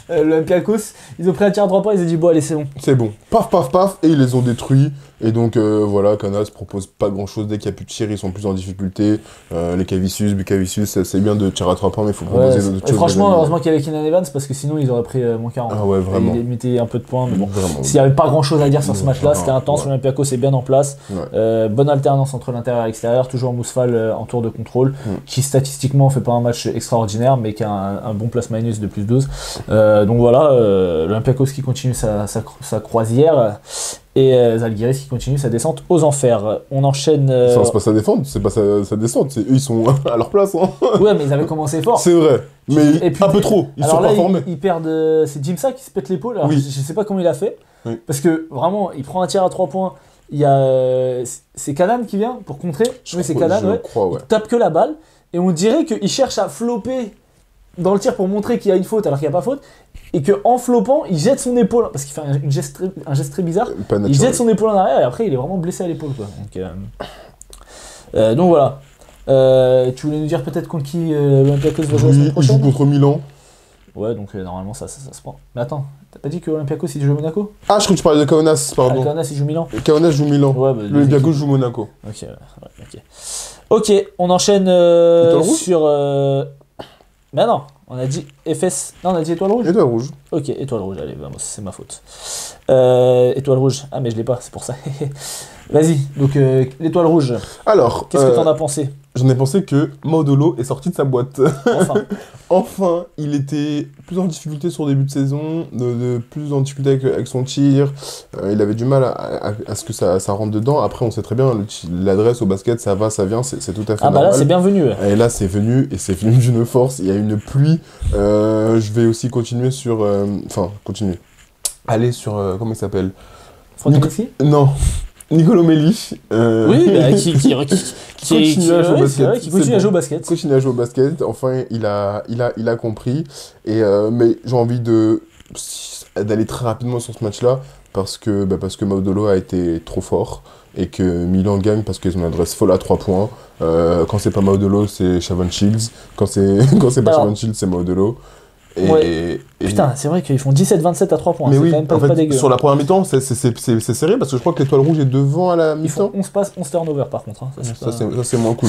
S1: l'Olympiakos. Ils ont pris un tir à 3 points, ils ont dit bon, allez, c'est bon.
S2: C'est bon. Paf, paf, paf, et ils les ont détruits. Et donc, voilà, Kaunas propose pas grand-chose. Dès qu'il n'y a plus de tir, ils sont plus en difficulté. Les Bucavicius, c'est bien de tirer à 3 points, mais il faut proposer d'autres choses.
S1: Franchement, heureusement qu'il y avait Keenan Evans, parce que sinon, ils auraient pris moins 40.
S2: Ah ouais, vraiment.
S1: Ils mettaient un peu de points, mais bon. S'il n'y avait pas grand-chose à dire sur ce match-là, c'était intense. L'Olympiakos est bien en place. Bonne alternance entre l'intérieur et l'extérieur. Toujours Mousfal en tour de contrôle, qui statistiquement fait pas un match extraordinaire, mais qui a un bon plus-minus de plus 12. Donc voilà, l'Olympiakos qui continue sa croisière. Et Zalgiris qui continue sa descente aux enfers. On enchaîne...
S2: C'est pas sa défense, c'est pas sa descente. Eux, ils sont à leur place. Hein.
S1: Ouais, mais ils avaient commencé fort.
S2: C'est vrai. Mais puis, un peu trop. Ils sont pas formés.
S1: Ils perdent... C'est Jimsa qui se pète l'épaule. Alors, je sais pas comment il a fait. Oui. Parce que, vraiment, il prend un tir à 3 points. Il y a... C'est Kanan qui vient pour contrer. Oui, c'est Kanan, ouais. Il tape que la balle. Et on dirait qu'il cherche à flopper dans le tir pour montrer qu'il y a une faute alors qu'il n'y a pas faute. et qu'en floppant, il jette son épaule, parce qu'il fait un geste très bizarre, il jette son épaule en arrière et après il est vraiment blessé à l'épaule, quoi. Donc voilà. Tu voulais nous dire peut-être contre qui l'Olympiakos va jouer la semaine prochaine ?
S2: Il joue contre Milan.
S1: Ouais, donc normalement ça se prend. Mais attends, t'as pas dit que l'Olympiakos il joue Monaco ?
S2: Ah, je crois que tu parlais de Kaunas, pardon.
S1: Kaunas il joue Milan ?
S2: Kaunas joue Milan.
S1: Ouais, bah,
S2: L'Olympiakos joue Monaco.
S1: Ok, on enchaîne sur... Mais non, on a dit FS... Non, on a dit Étoile Rouge ?
S2: Étoile Rouge.
S1: Ok, Étoile Rouge, allez, vamos, c'est ma faute. Étoile Rouge, ah mais je l'ai pas, c'est pour ça. Vas-y, donc l'Étoile Rouge.
S2: Alors,
S1: qu'est-ce que t'en as pensé ?
S2: J'en ai pensé que Maudolo est sorti de sa boîte.
S1: Enfin.
S2: Enfin, il était plus en difficulté sur le début de saison, plus en difficulté avec son tir. Il avait du mal à ce que ça rentre dedans. Après, on sait très bien, l'adresse au basket, ça va, ça vient, c'est tout à fait normal.
S1: Ah bah là, c'est bienvenu.
S2: Et là, c'est venu, et c'est venu d'une force. Il y a une pluie. Je vais aussi continuer sur... continuer. Aller sur... comment il s'appelle ?
S1: Franck
S2: Non. Nicolo Melli.
S1: Oui, bah, qui continue à jouer au basket. Qui continue à jouer au basket.
S2: Continue à jouer au basket. Enfin, il a compris. Et, mais j'ai envie d'aller très rapidement sur ce match-là parce que Maudolo a été trop fort et que Milan gagne parce qu'ils ont une adresse folle à 3 points. Quand c'est pas Maudolo, c'est Shavon Shields. Quand c'est pas Shavon Shields, c'est Maudolo.
S1: Putain, c'est vrai qu'ils font 17-27 à 3 points.
S2: Mais oui,
S1: quand même
S2: en fait,
S1: pas dégueu.
S2: sur la première mi-temps, c'est serré parce que je crois que l'Étoile Rouge est devant à la mi-temps.
S1: Ils font 11 turnovers par contre. Hein.
S2: Ça, c'est moins cool.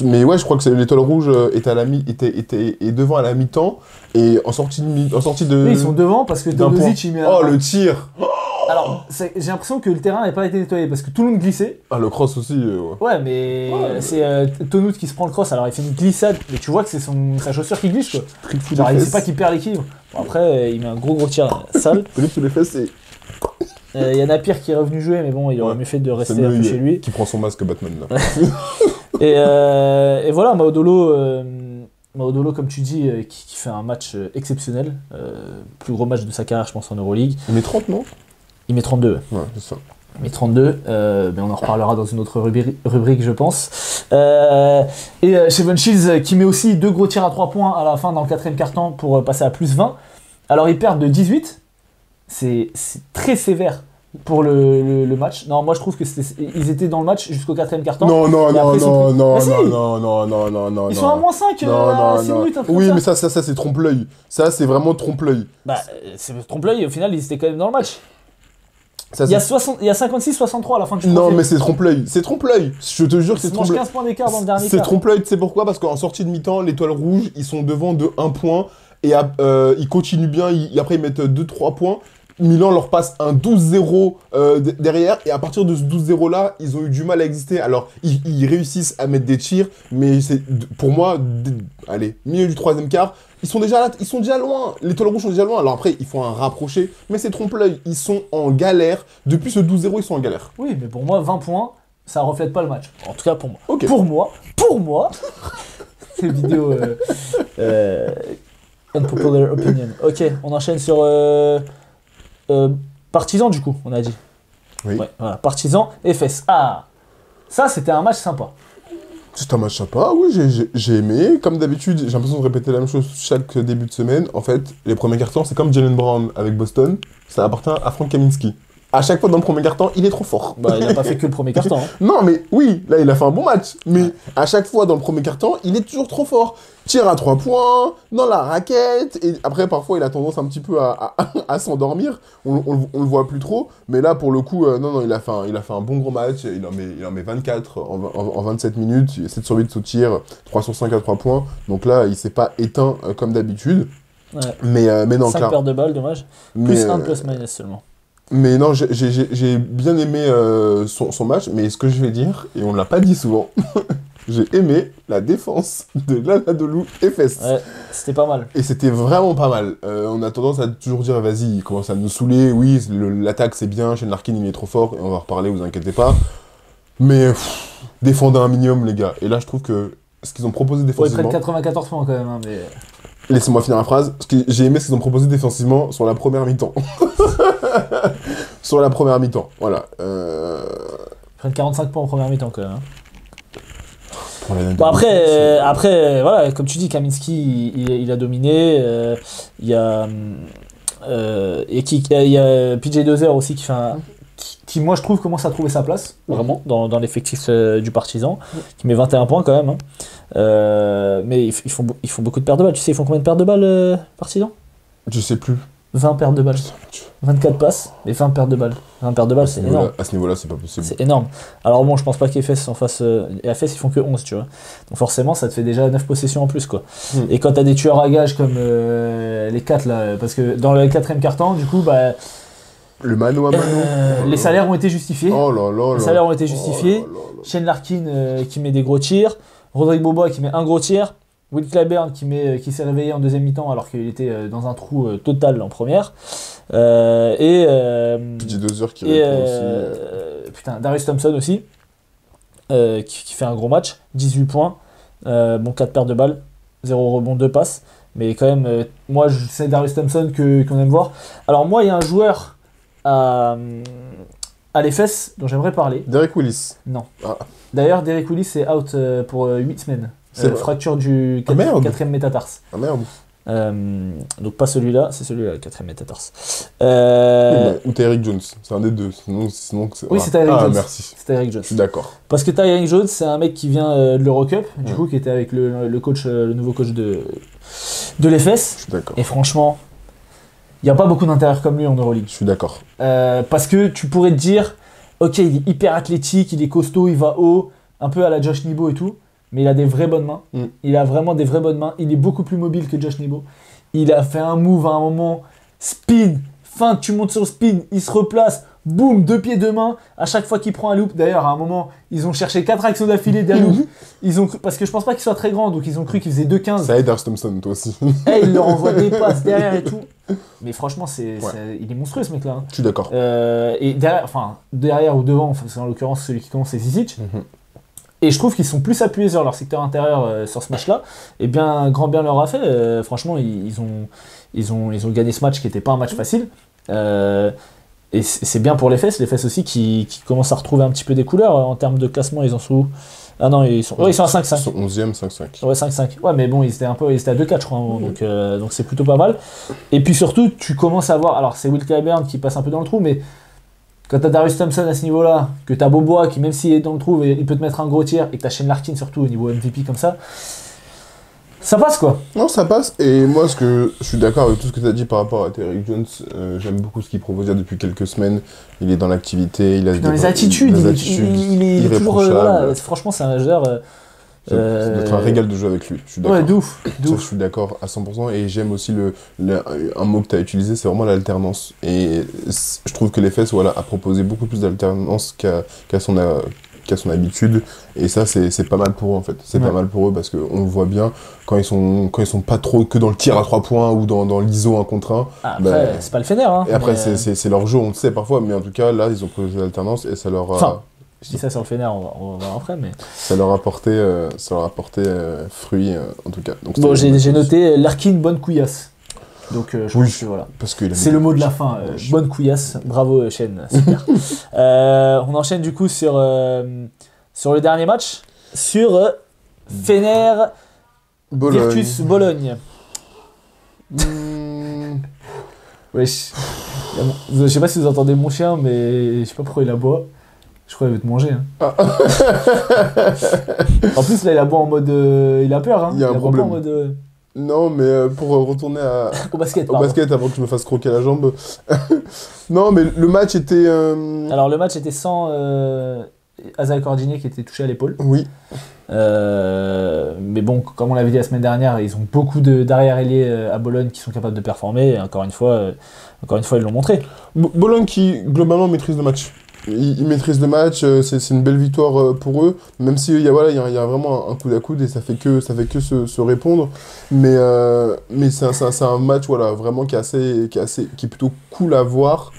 S2: Mais ouais, je crois que l'Étoile Rouge est devant à la mi-temps et en sortie de.
S1: Oui, ils sont devant parce que Teodosic il met
S2: Oh, le tir!
S1: Alors, j'ai l'impression que le terrain n'a pas été nettoyé parce que tout le monde glissait.
S2: Ah, le cross aussi,
S1: ouais. Mais c'est Tonout qui se prend le cross, alors il fait une glissade, mais tu vois que c'est sa chaussure qui glisse, quoi. Genre, il sait pas qu'il perd l'équilibre. Bon, après, il met un gros tir sale.
S2: Philippe sous les fesses, c'est...
S1: Il y a Napier qui est revenu jouer, mais bon, il aurait mieux fait de rester un peu chez lui.
S2: Qui prend son masque Batman, là.
S1: Et voilà, Maudolo, comme tu dis, qui fait un match exceptionnel. Plus gros match de sa carrière, je pense, en Euroleague.
S2: Il met 30, non ?
S1: Il met 32.
S2: Ouais, c'est ça.
S1: Il met 32. Mais on en reparlera dans une autre rubrique, je pense. Et Shavon Shields qui met aussi 2 gros tirs à 3 points à la fin dans le 4e quart-temps pour passer à plus 20. Alors ils perdent de 18. C'est très sévère pour le match. Non, moi je trouve que ils étaient dans le match jusqu'au 4e quart-temps.
S2: Non.
S1: Ils sont à
S2: Non.
S1: moins 5 à 6 minutes.
S2: Oui, mais ça c'est trompe-l'œil. Ça, c'est vraiment trompe-l'œil.
S1: Bah, c'est trompe-l'œil, au final, ils étaient quand même dans le match. Il y a 56-63 à la fin du
S2: Non, mais c'est trompe-l'œil. C'est trompe-l'œil. Je te jure que c'est trompe-l'œil.
S1: 15 points d'écart dans le dernier quart.
S2: C'est trompe-l'œil, tu sais pourquoi ? Parce qu'en sortie de mi-temps, l'Étoile Rouge, ils sont devant de 1 point. Et ils continuent bien. Après, ils mettent 2-3 points. Milan leur passe un 12-0 derrière. Et à partir de ce 12-0 là, ils ont eu du mal à exister. Alors, ils réussissent à mettre des tirs. Mais c'est pour moi, milieu du 3e quart. Ils sont déjà loin. Les Étoiles Rouges sont déjà loin. Alors après, il faut un rapprocher. Mais c'est trompe-l'œil. Ils sont en galère. Depuis ce 12-0, ils sont en galère.
S1: Oui, mais pour moi, 20 points, ça reflète pas le match. En tout cas, pour moi.
S2: Okay.
S1: Pour moi. C'est une vidéo unpopular opinion. Ok, on enchaîne sur Partizan, du coup, on a dit.
S2: Oui.
S1: Ouais, voilà, Partizan, FS. Ah, ça, c'était un match sympa.
S2: C'est un match sympa, oui, j'ai aimé. Comme d'habitude, j'ai l'impression de répéter la même chose chaque début de semaine. En fait, les premiers cartons, c'est comme Jaylen Brown avec Boston. Ça appartient à Frank Kaminsky. À chaque fois dans le premier carton, il est trop fort.
S1: Bah, il n'a pas fait que le premier carton. Hein.
S2: Non, mais oui, là, il a fait un bon match. Mais à chaque fois dans le premier carton, il est toujours trop fort. Tir à 3 points, dans la raquette. Et après, parfois, il a tendance un petit peu à s'endormir. On le voit plus trop. Mais là, pour le coup, non, il a fait un bon gros match. Il en met 24 en 27 minutes. 7 sur 8 sous tir, 3 sur 5 à 3 points. Donc là, il s'est pas éteint comme d'habitude.
S1: Ouais.
S2: Mais non,
S1: 5 paires de balles, dommage. Plus 1 plus-minus seulement.
S2: Mais non, j'ai bien aimé son match, mais ce que je vais dire, et on ne l'a pas dit souvent, j'ai aimé la défense de l'Anadolu Efes.
S1: Ouais, c'était pas mal.
S2: Et c'était vraiment pas mal. On a tendance à toujours dire, vas-y, il commence à nous saouler, oui, l'attaque c'est bien, Shane Larkin il est trop fort, et on va en reparler, vous inquiétez pas. Mais défendez un minimum, les gars. Et là, je trouve que ce qu'ils ont proposé défensivement...
S1: Ouais, ils prennent 94 points quand même, hein, mais...
S2: Laissez-moi finir la phrase. J'ai aimé ce qu'ils ont proposé défensivement sur la première mi-temps. Sur la première mi-temps, voilà.
S1: Ils prennent 45 points en première mi-temps quand même. Hein.
S2: Bon,
S1: après, voilà, comme tu dis, Kaminsky, il a dominé. Il y a Et il y a PJ Dozier aussi qui fait qui, moi je trouve commence à trouver sa place vraiment dans l'effectif du Partizan, qui met 21 points quand même, hein. Mais ils font beaucoup de pertes de balles. Tu sais ils font combien de pertes de balles Partizan?
S2: Je sais plus.
S1: 20 pertes de balles. 24 passes et 20 pertes de balles. 20 pertes de balles, c'est énorme.
S2: À ce niveau-là, c'est pas possible.
S1: C'est énorme. Alors bon, je pense pas qu'EFS en fasse... et AFS, ils font que 11, tu vois. Donc forcément, ça te fait déjà 9 possessions en plus, quoi. Et quand t'as des tueurs à gages comme les 4, là, parce que dans le 4ème quart-temps, du coup, bah...
S2: Le mano à mano.
S1: Les salaires ont été justifiés.
S2: Oh là là là.
S1: Les salaires ont été justifiés. Shane Larkin qui met des gros tirs. Rodrigue Bobois qui met un gros tir. Will Clyburn qui s'est réveillé en deuxième mi-temps alors qu'il était dans un trou total en première.
S2: PJ Dozier qui répond aussi.
S1: Putain, Darius Thompson aussi, qui fait un gros match, 18 points, 4 pertes de balles, 0 rebond, 2 passes. Mais quand même, moi, c'est Darius Thompson qu'on aime voir. Alors moi, il y a un joueur à l'EFS dont j'aimerais parler.
S2: Derek Willis.
S1: Non. Ah. D'ailleurs, Derek Willis est out pour 8 semaines. Fracture du 4ème métatarse.
S2: Ah merde.
S1: Donc pas celui-là, c'est celui-là, le 4ème métatarse.
S2: Ou Tyreek Jones, c'est un des deux. Sinon
S1: oui, c'est Tyreek Jones.
S2: Merci.
S1: C'est Tyreek Jones.
S2: Je suis d'accord.
S1: Parce que Tyreek Jones, c'est un mec qui vient de l'Eurocup, du coup, qui était avec le coach, le nouveau coach de l'EFS.
S2: Je suis d'accord.
S1: Et franchement, il n'y a pas beaucoup d'intérieurs comme lui en Euroleague.
S2: Je suis d'accord.
S1: Parce que tu pourrais te dire, ok, il est hyper athlétique, il est costaud, il va haut, un peu à la Josh Nibo et tout. Mais il a des vraies bonnes mains. Il a vraiment des vraies bonnes mains. Il est beaucoup plus mobile que Josh Nibo. Il a fait un move à un moment, spin, feinte, tu montes sur le spin, il se replace, boum, 2 pieds, 2 mains. À chaque fois qu'il prend un loop, d'ailleurs, à un moment, ils ont cherché 4 actions d'affilée d'un loop. Parce que je pense pas qu'il soit très grand, donc ils ont cru qu'il faisait 2,15.
S2: Ça aide Darius Thompson, toi aussi.
S1: Et il leur envoie des passes derrière et tout. Mais franchement, il est monstrueux ce mec-là. Hein.
S2: Je suis d'accord.
S1: Et derrière ou devant, en l'occurrence, celui qui commence, c'est Zizic. Et je trouve qu'ils sont plus appuyés sur leur secteur intérieur sur ce match-là. Et bien, grand bien leur a fait. Franchement, ils ont gagné ce match qui n'était pas un match facile. Et c'est bien pour les Fesses aussi qui commencent à retrouver un petit peu des couleurs. En termes de classement, ils en sont où? Ah non, ils sont à 5-5.
S2: Ils sont 11e, 5-5.
S1: Ouais, 5-5. Ouais, mais bon, ils étaient à 2-4, je crois. Donc c'est plutôt pas mal. Et puis surtout, tu commences à voir... Alors, c'est Will Clyburn qui passe un peu dans le trou, mais... Quand t'as Darius Thompson à ce niveau-là, que t'as Bobois qui, même s'il est dans le trou, il peut te mettre un gros tir, et que t'as Shane Larkin surtout au niveau MVP comme ça passe quoi.
S2: Non, ça passe. Et moi, je suis d'accord avec tout ce que t'as dit par rapport à Tyreek Jones. J'aime beaucoup ce qu'il propose depuis quelques semaines. Il est dans l'activité, il a
S1: dans les attitudes, il est toujours... voilà, franchement, c'est un joueur...
S2: Ça doit être un régal de jouer avec lui, je suis d'accord.
S1: Ouais, d'ouf.
S2: Je suis d'accord à 100%, et j'aime aussi un mot que tu as utilisé, c'est vraiment l'alternance. Et je trouve que l'EFS a proposé beaucoup plus d'alternance qu'à son habitude, et ça c'est pas mal pour eux en fait. C'est pas mal pour eux parce qu'on le voit bien, quand ils sont pas trop que dans le tir à 3 points ou dans l'ISO 1 contre 1.
S1: Après, c'est pas le Fener. Hein,
S2: et après, c'est leur jeu, on le sait parfois, mais en tout cas, là, ils ont proposé l'alternance et ça leur a...
S1: Je dis ça sur le Fener, on va voir après, mais...
S2: Ça leur a apporté fruit, en tout cas. Donc,
S1: bon, j'ai noté Larkin, bonne couillasse. Donc, je pense que voilà. C'est le mot de la fin. Bonne couillasse. Bravo, Shane. Super. On enchaîne du coup sur le dernier match. Sur Fener Virtus Bologne. Wesh. Je sais pas si vous entendez mon chien, mais je sais pas pourquoi il aboie. Je crois qu'il veut te manger. Hein. En plus, là, il aboie en mode... il a peur. Hein.
S2: Il y a un problème.
S1: Pas en mode,
S2: Non, mais pour retourner
S1: au basket
S2: avant que je me fasse croquer la jambe. Non, mais le match était...
S1: Alors, le match était sans Azael Cordinier qui était touché à l'épaule.
S2: Oui.
S1: Mais bon, comme on l'avait dit la semaine dernière, ils ont beaucoup d'arrière-ailiers à Bologne qui sont capables de performer. Et encore une fois, ils l'ont montré.
S2: Bologne qui, globalement, maîtrise le match. Ils maîtrisent le match, c'est une belle victoire pour eux, même s'il y a vraiment un coude à coude et ça fait que se répondre. Mais c'est un match vraiment qui est plutôt cool à voir.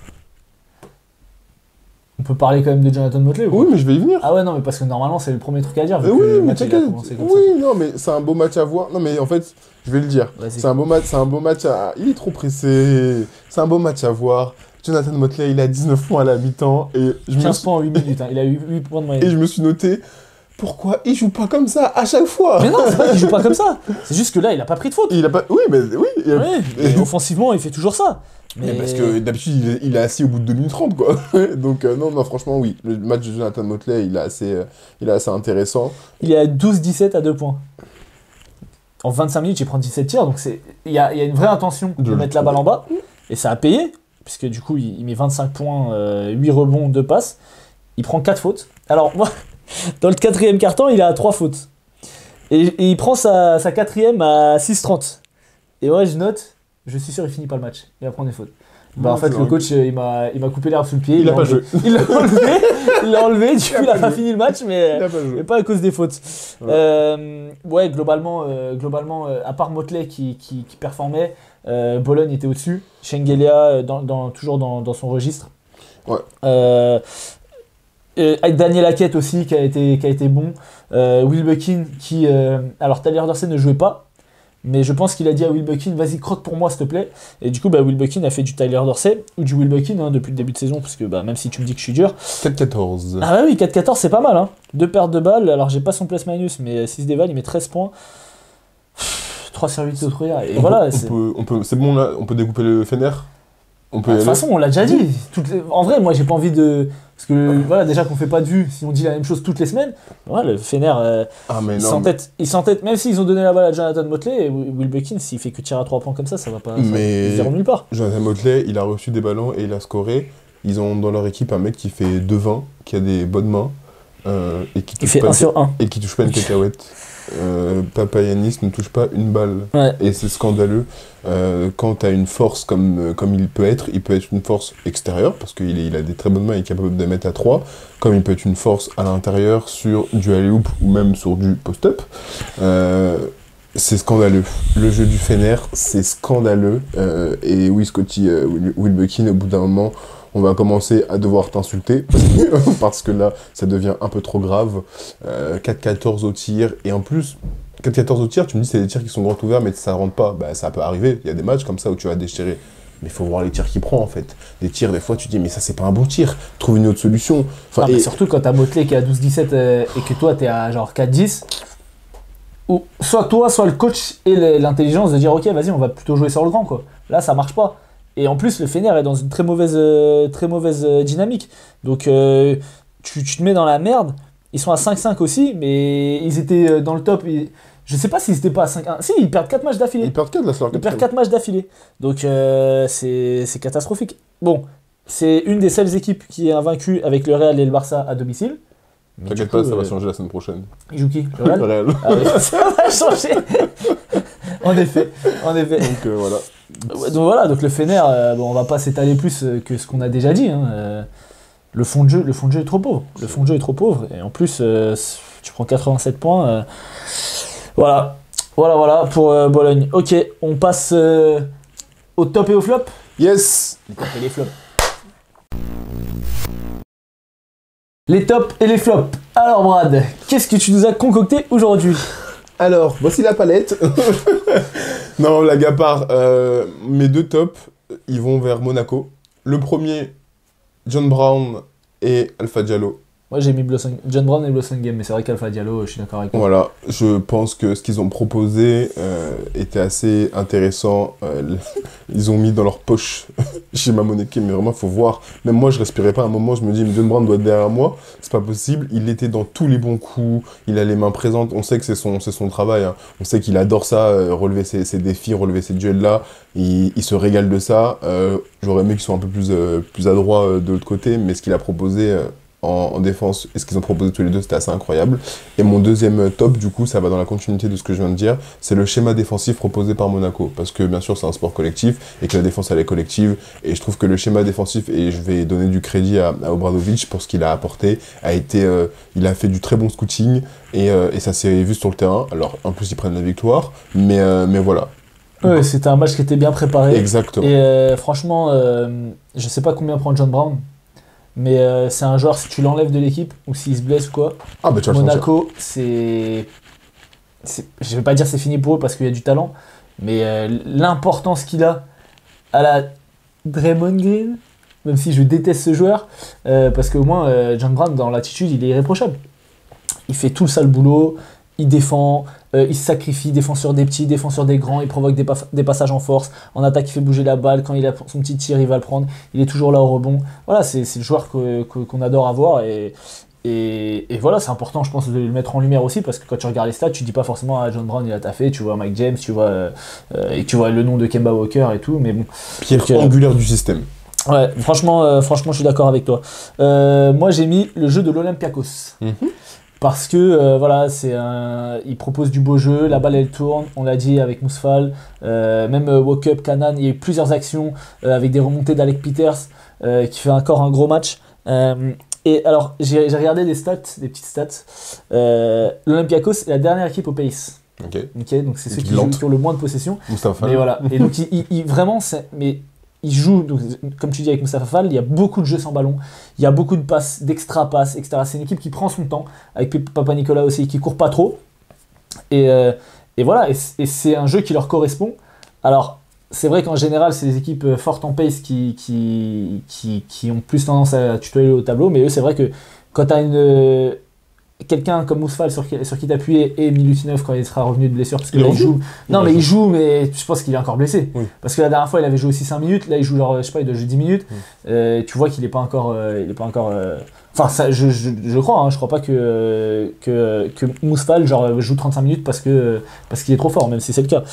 S1: On peut parler quand même de Jonathan Motley ou quoi?
S2: Oui, mais je vais y venir.
S1: Ah ouais, non, mais parce que normalement c'est le premier truc à dire. Vu
S2: oui,
S1: que le
S2: mais
S1: match, il a commencé comme ça.
S2: non, mais c'est un beau match à voir. Non, mais en fait, je vais le dire. C'est un beau match à... Il est trop pressé. C'est un beau match à voir. Jonathan Motley, il a 19 points à la mi-temps. Et
S1: 15 points en 8 minutes, hein. Il a eu 8 points de moyenne.
S2: Et je me suis noté pourquoi il joue pas comme ça à chaque fois?
S1: Mais non, c'est pas qu'il joue pas comme ça. C'est juste que là, il a pas pris de faute.
S2: Il a pas... Oui, mais oui.
S1: Et offensivement, il fait toujours ça.
S2: Mais parce que d'habitude, il est assis au bout de 2 minutes 30, quoi. Donc, non, franchement, oui. Le match de Jonathan Motley, il est assez intéressant.
S1: Il est à 12-17 à 2 points. En 25 minutes, il prend 17 tirs. Donc, il y a une vraie intention de mettre la balle en bas. Et ça a payé. Puisque du coup, il met 25 points, 8 rebonds, 2 passes. Il prend 4 fautes. Alors, moi, dans le 4e quart-temps, il a 3 fautes. Et il prend sa 4e à 6-30. Et moi, je note, je suis sûr, il finit pas le match. Il va prendre des fautes. Bah, en fait, le coach, il m'a coupé l'herbe sous le pied.
S2: Il a pas joué.
S1: Il l'a enlevé, du coup, il a pas fini le match, mais pas à cause des fautes. Ouais, globalement, à part Motley qui performait, Bologne était au-dessus. Shengelia, toujours dans son registre.
S2: Ouais.
S1: Avec Daniel Hackett aussi, qui a été bon. Will Buckin, qui... alors, Tyler Dorsey ne jouait pas. Mais je pense qu'il a dit à Will Buckin, vas-y, croque pour moi, s'il te plaît. Et du coup, Will Buckin a fait du Tyler Dorsey, ou du Will Buckin, depuis le début de saison, parce que même si tu me dis que je suis dur.
S2: 4-14.
S1: Ah bah oui, 4-14, c'est pas mal. Hein. 2 pertes de balles, alors j'ai pas son plus-minus, mais 6 déval, il met 13 points. 3 sur 8 autres, et voilà.
S2: C'est bon, là, on peut découper le Fener.
S1: De toute façon, on l'a déjà dit. En vrai, moi, j'ai pas envie de... Parce que, voilà, déjà qu'on fait pas de vue, si on dit la même chose toutes les semaines, voilà, le Fener, il s'entête, même s'ils ont donné la balle à Jonathan Motley, et Will Buckin, s'il fait que tirer à 3 points comme ça va pas se dire nulle part.
S2: Jonathan Motley, il a reçu des ballons et il a scoré. Ils ont dans leur équipe un mec qui fait 2-20, qui a des bonnes mains, et qui touche
S1: fait 1 sur 1.
S2: Et qui touche pas une cacahuète. Papayanis ne touche pas une balle.
S1: Ouais.
S2: Et c'est scandaleux. Quand tu as une force comme il peut être une force extérieure, parce qu'il a des très bonnes mains, il est capable de mettre à 3, comme il peut être une force à l'intérieur sur du alley-oop ou même sur du post-up. C'est scandaleux. Le jeu du Fener, c'est scandaleux. Et oui, Scotty, Will Buckin, au bout d'un moment, on va commencer à devoir t'insulter parce que là, ça devient un peu trop grave. 4-14 au tir, et en plus, 4-14 au tir, tu me dis c'est des tirs qui sont grand ouverts, mais ça rentre pas. Bah, ça peut arriver, il y a des matchs comme ça où tu vas déchirer. Mais il faut voir les tirs qu'il prend en fait. Des tirs, des fois, tu te dis, mais ça, c'est pas un bon tir. Trouve une autre solution.
S1: Mais surtout quand t'as Motley qui est à 12-17 et que toi, t'es à genre 4-10. Ou soit toi, soit le coach et l'intelligence de dire, ok, vas-y, on va plutôt jouer sur le grand, quoi. Là, ça marche pas. Et en plus, le Fener est dans une très mauvaise dynamique. Donc, tu te mets dans la merde. Ils sont à 5-5 aussi, mais ils étaient dans le top. Je sais pas s'ils étaient pas à 5-1. Si, ils perdent 4 matchs d'affilée.
S2: Ils perdent 4 là,
S1: Ils perdent 4 matchs d'affilée. Donc, c'est catastrophique. Bon, c'est une des seules équipes qui est invaincue avec le Real et le Barça à domicile.
S2: T'inquiète pas, ça va changer la semaine prochaine.
S1: Il joue qui? Le Real?
S2: Le Real.
S1: Ah oui, ça va changer. En effet. Donc voilà, donc le Fener, on va pas s'étaler plus que ce qu'on a déjà dit. Hein. Le fond de jeu est trop pauvre. Le fond de jeu est trop pauvre. Et en plus, tu prends 87 points. Voilà pour Bologne. Ok, on passe au top et au flop.
S2: Yes.
S1: Les tops et les flops. Les tops et les flops. Alors Brad, qu'est-ce que tu nous as concocté aujourd'hui?
S2: Alors, voici la palette. Non, blague à part, mes 2 tops, ils vont vers Monaco. Le premier, John Brown et Alpha Diallo.
S1: Moi j'ai mis John Brown et Blossengame, mais c'est vrai qu'Alpha Diallo, je suis d'accord avec toi.
S2: Voilà, je pense que ce qu'ils ont proposé était assez intéressant. Ils ont mis dans leur poche chez Mamoneke, mais vraiment, il faut voir. Même moi, je respirais pas un moment, je me dis, mais John Brown doit être derrière moi. C'est pas possible. Il était dans tous les bons coups, il a les mains présentes. On sait que c'est son travail. Hein. On sait qu'il adore ça, relever ses défis, relever ces duels-là. Il se régale de ça. J'aurais aimé qu'ils soient un peu plus adroits de l'autre côté, mais ce qu'il a proposé... En défense, et ce qu'ils ont proposé tous les deux, c'était assez incroyable. Et mon deuxième top, du coup, ça va dans la continuité de ce que je viens de dire, c'est le schéma défensif proposé par Monaco. Parce que, bien sûr, c'est un sport collectif, et que la défense, elle est collective. Et je trouve que le schéma défensif, et je vais donner du crédit à Obradovic pour ce qu'il a apporté, il a fait du très bon scouting, et ça s'est vu sur le terrain. Alors, en plus, ils prennent la victoire, mais voilà.
S1: Ouais, c'était un match qui était bien préparé.
S2: Exactement.
S1: Et franchement, je sais pas combien prend John Brown. Mais c'est un joueur, si tu l'enlèves de l'équipe, ou s'il se blesse ou quoi, Monaco, je vais pas dire c'est fini pour eux parce qu'il y a du talent, mais l'importance qu'il a à la Draymond Green, même si je déteste ce joueur, parce qu'au moins, John Brown, dans l'attitude, il est irréprochable. il fait tout le sale boulot, il défend, il se sacrifie, défenseur des petits, défenseur des grands, il provoque des passages en force, en attaque il fait bouger la balle, quand il a son petit tir il va le prendre, il est toujours là au rebond. Voilà, c'est le joueur qu'on adore avoir et voilà, c'est important je pense de le mettre en lumière aussi parce que quand tu regardes les stats, tu dis pas forcément John Brown il a taffé, tu vois Mike James, tu vois le nom de Kemba Walker et tout, mais bon.
S2: Pierre angulaire du système.
S1: Ouais, franchement je suis d'accord avec toi. Moi j'ai mis le jeu de l'Olympiakos. Parce que voilà, il propose du beau jeu, la balle elle tourne, on l'a dit avec Mousfal, même Walk-Up, Kanan, il y a eu plusieurs actions avec des remontées d'Alec Peters qui fait encore un gros match. Et alors, j'ai regardé des petites stats. L'Olympiakos est la dernière équipe au pays. Ok, donc c'est ceux qui ont le moins de possession.
S2: Moustapha.
S1: Mais voilà, et donc vraiment, il joue, donc, comme tu dis avec Moustapha Fall, il y a beaucoup de jeux sans ballon, il y a beaucoup de passes, d'extra passes, etc. C'est une équipe qui prend son temps, avec Papa Nicolas aussi, qui court pas trop. Et voilà, et c'est un jeu qui leur correspond. Alors, c'est vrai qu'en général, c'est des équipes fortes en pace qui ont plus tendance à tutoyer au tableau, mais eux, c'est vrai que quand tu as quelqu'un comme Mousfal sur qui t'appuyer et Milutinov quand il sera revenu de blessure parce que il joue. Non mais il joue mais je pense qu'il est encore blessé. Oui. Parce que la dernière fois il avait joué aussi 5 minutes, là il joue genre je sais pas, il doit jouer 10 minutes. Tu vois qu'il est pas encore enfin ça, je crois hein, je crois pas que Mousfal genre joue 35 minutes parce qu'il est trop fort même si c'est le cas.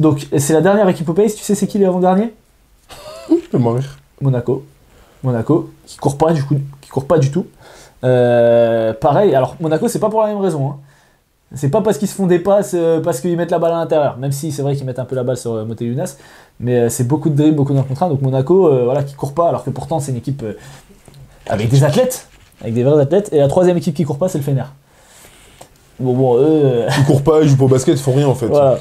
S1: Donc c'est la dernière équipe au pays, tu sais c'est qui les avant-derniers? Monaco qui court pas du tout. Pareil, alors Monaco c'est pas pour la même raison, hein. C'est pas parce qu'ils se font des passes, parce qu'ils mettent la balle à l'intérieur, même si c'est vrai qu'ils mettent un peu la balle sur Moté Younas, mais c'est beaucoup de dribbles, beaucoup d'un contre un, donc Monaco voilà, qui court pas, alors que pourtant c'est une équipe avec des athlètes, avec des vrais athlètes, et la troisième équipe qui court pas c'est le Fener. Bon eux...
S2: Ils courent pas, ils jouent pas au basket, ils font rien en fait.
S1: Voilà.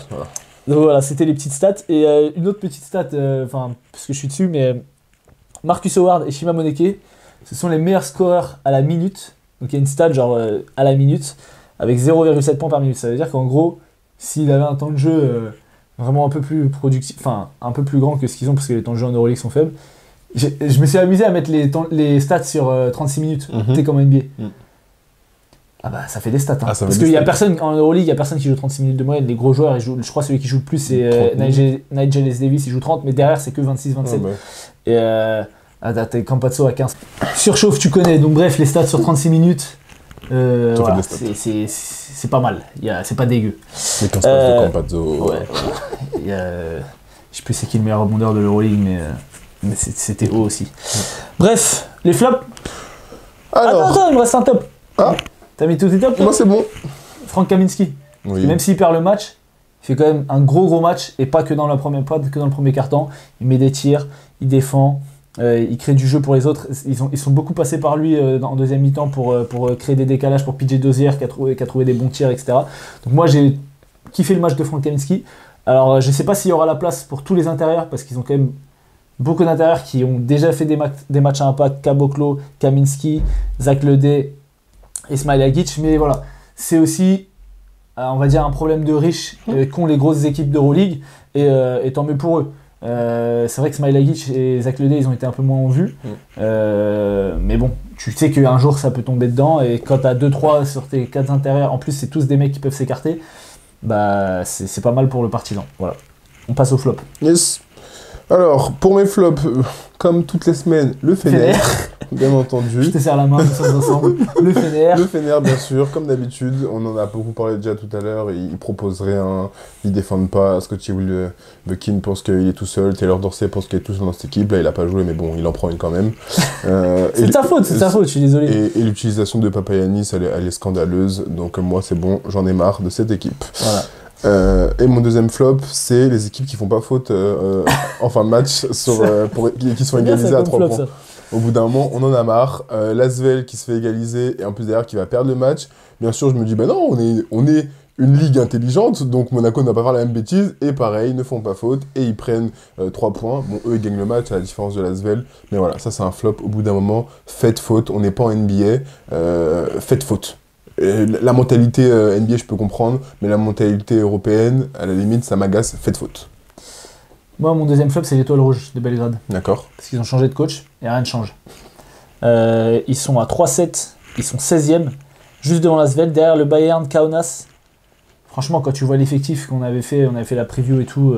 S1: Donc voilà, c'était les petites stats, et une autre petite stat, parce que je suis dessus, mais Marcus Howard et Shima Moneke, ce sont les meilleurs scoreurs à la minute. Donc il y a une stat genre à la minute avec 0,7 points par minute. Ça veut dire qu'en gros, s'il avait un temps de jeu vraiment un peu plus productif, enfin un peu plus grand que ce qu'ils ont parce que les temps de jeu en Euroleague sont faibles, je me suis amusé à mettre les stats sur 36 minutes, t'es comme NBA. Ah bah ça fait des stats. Hein. Parce qu'il y a personne en Euroleague, il y a personne qui joue 36 minutes de moyenne. Les gros joueurs, ils jouent, je crois celui qui joue le plus c'est Nigel S. Davis, il joue 30, mais derrière c'est que 26-27. Et t'es Campazzo à 15. Surchauffe, tu connais. Donc bref, les stats sur 36 minutes, voilà, c'est pas mal. C'est pas dégueu.
S2: Les 15 passes de Campazzo.
S1: Ouais. Je sais plus c'est qui le meilleur rebondeur de l'Euroleague, mais c'était haut aussi. Bref, les flops.
S2: Alors.
S1: Attends, il me reste un top.
S2: Ah.
S1: T'as mis tous tes tops?
S2: Moi c'est bon.
S1: Frank Kaminsky.
S2: Oui.
S1: Même s'il perd le match, il fait quand même un gros match et pas que dans le premier quart-temps. Il met des tirs, il défend. Il crée du jeu pour les autres. Ils sont beaucoup passés par lui en deuxième mi-temps pour créer des décalages pour PJ Dozier qui a trouvé des bons tirs, etc. Donc moi j'ai kiffé le match de Frank Kaminsky. Alors je sais pas s'il y aura la place pour tous les intérieurs parce qu'ils ont quand même beaucoup d'intérieurs qui ont déjà fait des matchs à impact. Caboclo, Kaminsky, Zach Ledey et Smile Agic. Mais voilà, c'est aussi on va dire un problème de riches qu'ont les grosses équipes d'Euroleague et tant mieux pour eux. C'est vrai que Smile Agic et Zach Ledey ils ont été un peu moins en vue, mais bon, tu sais qu'un jour ça peut tomber dedans et quand t'as 2-3 sur tes 4 intérieurs, en plus c'est tous des mecs qui peuvent s'écarter, bah c'est pas mal pour le Partizan. Voilà, on passe au flop.
S2: Yes. Alors pour mes flops, comme toutes les semaines, le Fener. Bien entendu.
S1: Je te serre la main, nous sommes ensemble. Le Fener.
S2: Le Fener, bien sûr, comme d'habitude. On en a beaucoup parlé déjà tout à l'heure. Ils proposent rien, ils défendent pas. Scottie Wilbekin pense qu'il est tout seul. Taylor Dorsey pense qu'il est tout seul dans cette équipe. Là, il a pas joué, mais bon, il en prend une quand même.
S1: C'est ta faute, je suis désolé.
S2: Et l'utilisation de Papagiannis, elle est scandaleuse. Donc moi, c'est bon, j'en ai marre de cette équipe.
S1: Voilà.
S2: Et mon deuxième flop, c'est les équipes qui font pas faute en fin de match, qui sont égalisées à 3 points. Au bout d'un moment, on en a marre. L'Asvel qui se fait égaliser et en plus derrière qui va perdre le match. Bien sûr, je me dis, bah non, on est une ligue intelligente, donc Monaco n'a pas faire la même bêtise. Et pareil, ils ne font pas faute et ils prennent 3 points. Bon, eux, ils gagnent le match à la différence de l'Asvel. Mais voilà, ça c'est un flop. Au bout d'un moment, faites faute. On n'est pas en NBA. Faites faute. La mentalité NBA, je peux comprendre, mais la mentalité européenne, à la limite, ça m'agace. Faites faute.
S1: Moi, mon deuxième flop, c'est l'Étoile Rouge de Belgrade.
S2: D'accord.
S1: Parce qu'ils ont changé de coach et rien ne change. Ils sont à 3-7 Ils sont 16e, juste devant l'Asvel, derrière le Bayern, Kaunas. Franchement, quand tu vois l'effectif qu'on avait fait, on avait fait la preview et tout,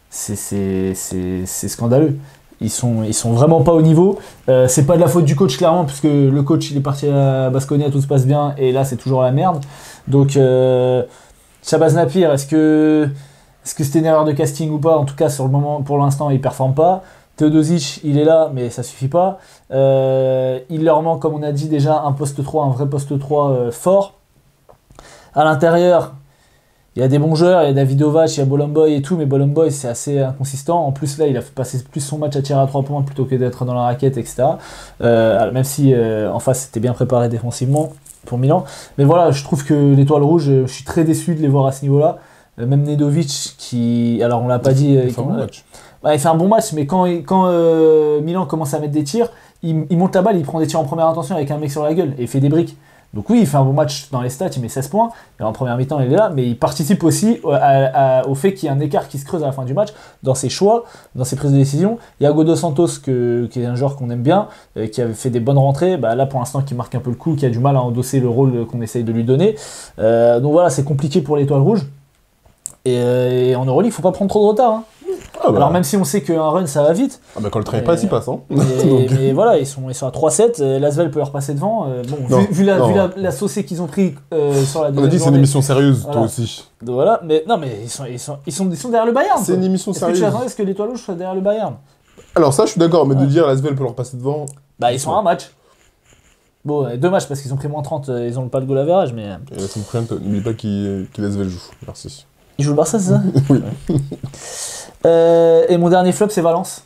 S1: c'est scandaleux. Ils sont vraiment pas au niveau. C'est pas de la faute du coach, clairement, puisque le coach il est parti à Baskonia, tout se passe bien, et là c'est toujours la merde. Donc, Shabazz Napier, est-ce que c'était une erreur de casting ou pas? En tout cas, sur le moment, pour l'instant, il performe pas. Teodosic, il est là, mais ça suffit pas. Il leur manque, comme on a dit déjà, un poste 3, un vrai poste 3 fort. À l'intérieur, il y a des bons joueurs, il y a Davidovac, il y a Bolomboy et tout, mais Bolomboy c'est assez inconsistant. En plus là, il a passé plus son match à tirer à 3 points plutôt que d'être dans la raquette, etc. Même si en face c'était bien préparé défensivement pour Milan. Mais voilà, je trouve que l'Étoile Rouge, je suis très déçu de les voir à ce niveau-là. Même Nedovic qui, alors on l'a pas dit,
S2: il fait un bon match.
S1: Il fait un bon match, mais quand Milan commence à mettre des tirs, il monte la balle, il prend des tirs en première intention avec un mec sur la gueule et il fait des briques. Donc oui, il fait un bon match dans les stats, il met 16 points, et en première mi-temps il est là, mais il participe aussi au fait qu'il y a un écart qui se creuse à la fin du match, dans ses choix, dans ses prises de décision. Il y a Godo Santos, qui est un joueur qu'on aime bien, qui avait fait des bonnes rentrées, là pour l'instant qui marque un peu le coup, qui a du mal à endosser le rôle qu'on essaye de lui donner. Donc voilà, c'est compliqué pour l'Étoile Rouge. Et en Euroleague, il ne faut pas prendre trop de retard. Hein. Alors même si on sait qu'un run ça va vite.
S2: Quand le train passe, il passe. Hein.
S1: Mais voilà, ils sont à 3-7. L'Asvel peut leur passer devant. Vu la saucée qu'ils ont pris sur la deuxième.
S2: On a dit que c'est une émission sérieuse, voilà. Toi aussi.
S1: Donc voilà, mais non, mais ils sont derrière le Bayern.
S2: C'est une émission sérieuse.
S1: Est-ce que tu attendais que l'Étoile Rouge soit derrière le Bayern?
S2: Alors ça, je suis d'accord, mais de dire l'Asvel peut leur passer devant.
S1: Ils sont à un match. Bon, 2 matchs parce qu'ils ont pris moins 30, ils ont pas le goal average, mais.
S2: Et la semaine prochaine, n'oublie pas qui l'Asvel joue. Merci.
S1: Il joue le Barça, c'est ça?
S2: Oui.
S1: Et mon dernier flop, c'est Valence.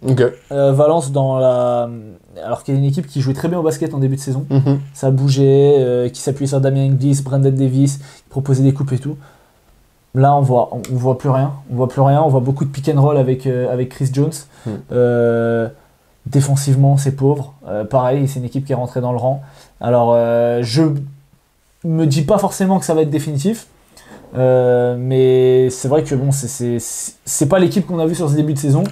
S2: Ok.
S1: Valence, alors qu'il y a une équipe qui jouait très bien au basket en début de saison.
S2: Mm-hmm.
S1: Ça bougeait, qui s'appuyait sur Damien Inglis, Brandon Davis, qui proposait des coupes et tout. Là, on voit plus rien. On voit beaucoup de pick and roll avec Chris Jones. Défensivement, c'est pauvre. Pareil, c'est une équipe qui est rentrée dans le rang. Alors, je me dis pas forcément que ça va être définitif. Mais c'est vrai que bon, c'est pas l'équipe qu'on a vue sur ce début de saison.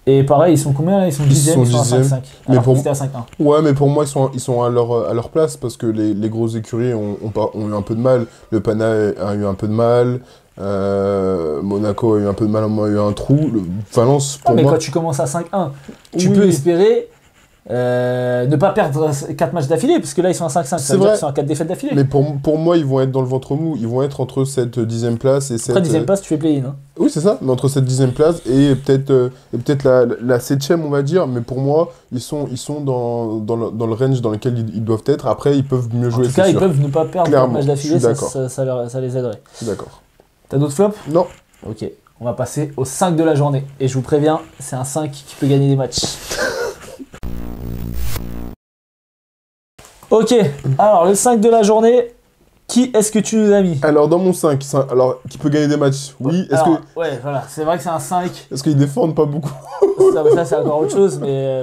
S1: Et pareil, ils sont combien là? Ils sont 10e, ils sont à 5-5.
S2: Mais
S1: c'était à 5-1.
S2: Ouais, mais pour moi, ils sont à leur place parce que les grosses écuries ont eu un peu de mal. Le Pana a eu un peu de mal. Monaco a eu un peu de mal, a eu un trou. Valence, pour moi...
S1: Mais quand tu commences à 5-1, tu peux espérer ne pas perdre 4 matchs d'affilée, parce que là ils sont à 5-5, ça veut dire qu'ils sont à 4 défaites d'affilée.
S2: Mais pour moi, ils vont être dans le ventre mou, ils vont être entre cette 10e place et cette...
S1: Après 10e place, tu fais play-in. Hein.
S2: Oui, c'est ça, mais entre cette 10e place et peut-être la 7e, on va dire, mais pour moi, ils sont dans le range dans lequel ils doivent être. Après, ils peuvent mieux jouer,
S1: en tout cas, ils peuvent ne pas perdre 4 matchs d'affilée, ça les aiderait.
S2: Je suis d'accord.
S1: T'as d'autres flops?
S2: Non.
S1: Ok, on va passer au 5 de la journée. Et je vous préviens, c'est un 5 qui peut gagner des matchs. Ok, alors le 5 de la journée, qui est-ce que tu nous as mis?
S2: Alors dans mon 5, qui peut gagner des matchs? Oui,
S1: ouais, voilà, c'est vrai que c'est un 5.
S2: Est-ce qu'ils défendent pas beaucoup?
S1: ça c'est encore autre chose, mais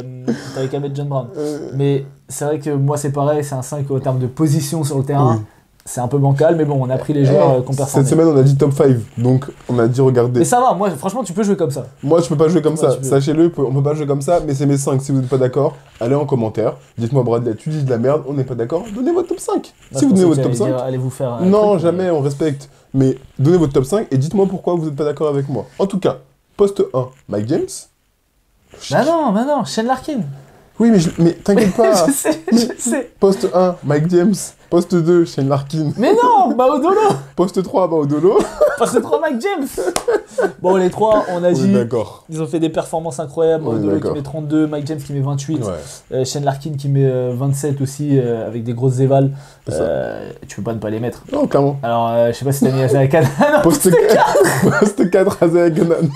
S1: t'avais qu'à mettre John Brown. Mais c'est vrai que moi c'est pareil, c'est un 5 en termes de position sur le terrain. Oui. C'est un peu bancal, mais bon, on a pris les joueurs qu'on performe.
S2: Cette semaine, on a dit top 5, donc on a dit regardez.
S1: Mais ça va, moi, franchement, tu peux jouer comme ça.
S2: Moi, je peux pas jouer comme ça. Sachez-le, on peut pas jouer comme ça, mais c'est mes 5. Si vous n'êtes pas d'accord, allez en commentaire. Dites-moi, Bradley, tu dis de la merde, on n'est pas d'accord, donnez votre top 5. Si vous donnez votre top 5.
S1: Allez vous faire.
S2: Non, jamais, on respecte. Mais donnez votre top 5 et dites-moi pourquoi vous n'êtes pas d'accord avec moi. En tout cas, poste 1, Mike James.
S1: Bah non, Shane Larkin.
S2: Oui, mais t'inquiète pas.
S1: Je sais.
S2: Poste 1, Mike James. Poste 2, Shane Larkin.
S1: Mais non, Baudolo.
S2: Poste 3, Baudolo.
S1: Poste 3, Mike James. Bon, les trois, on a dit.
S2: D'accord.
S1: Ils ont fait des performances incroyables. Baudolo qui met 32, Mike James qui met 28. Ouais. Shane Larkin qui met 27 aussi, avec des grosses évals. Tu peux pas ne pas les mettre.
S2: Non, clairement.
S1: Alors, je sais pas si t'as mis Isaiah Canaan.
S2: Poste 4. Poste 4, Isaiah Canaan.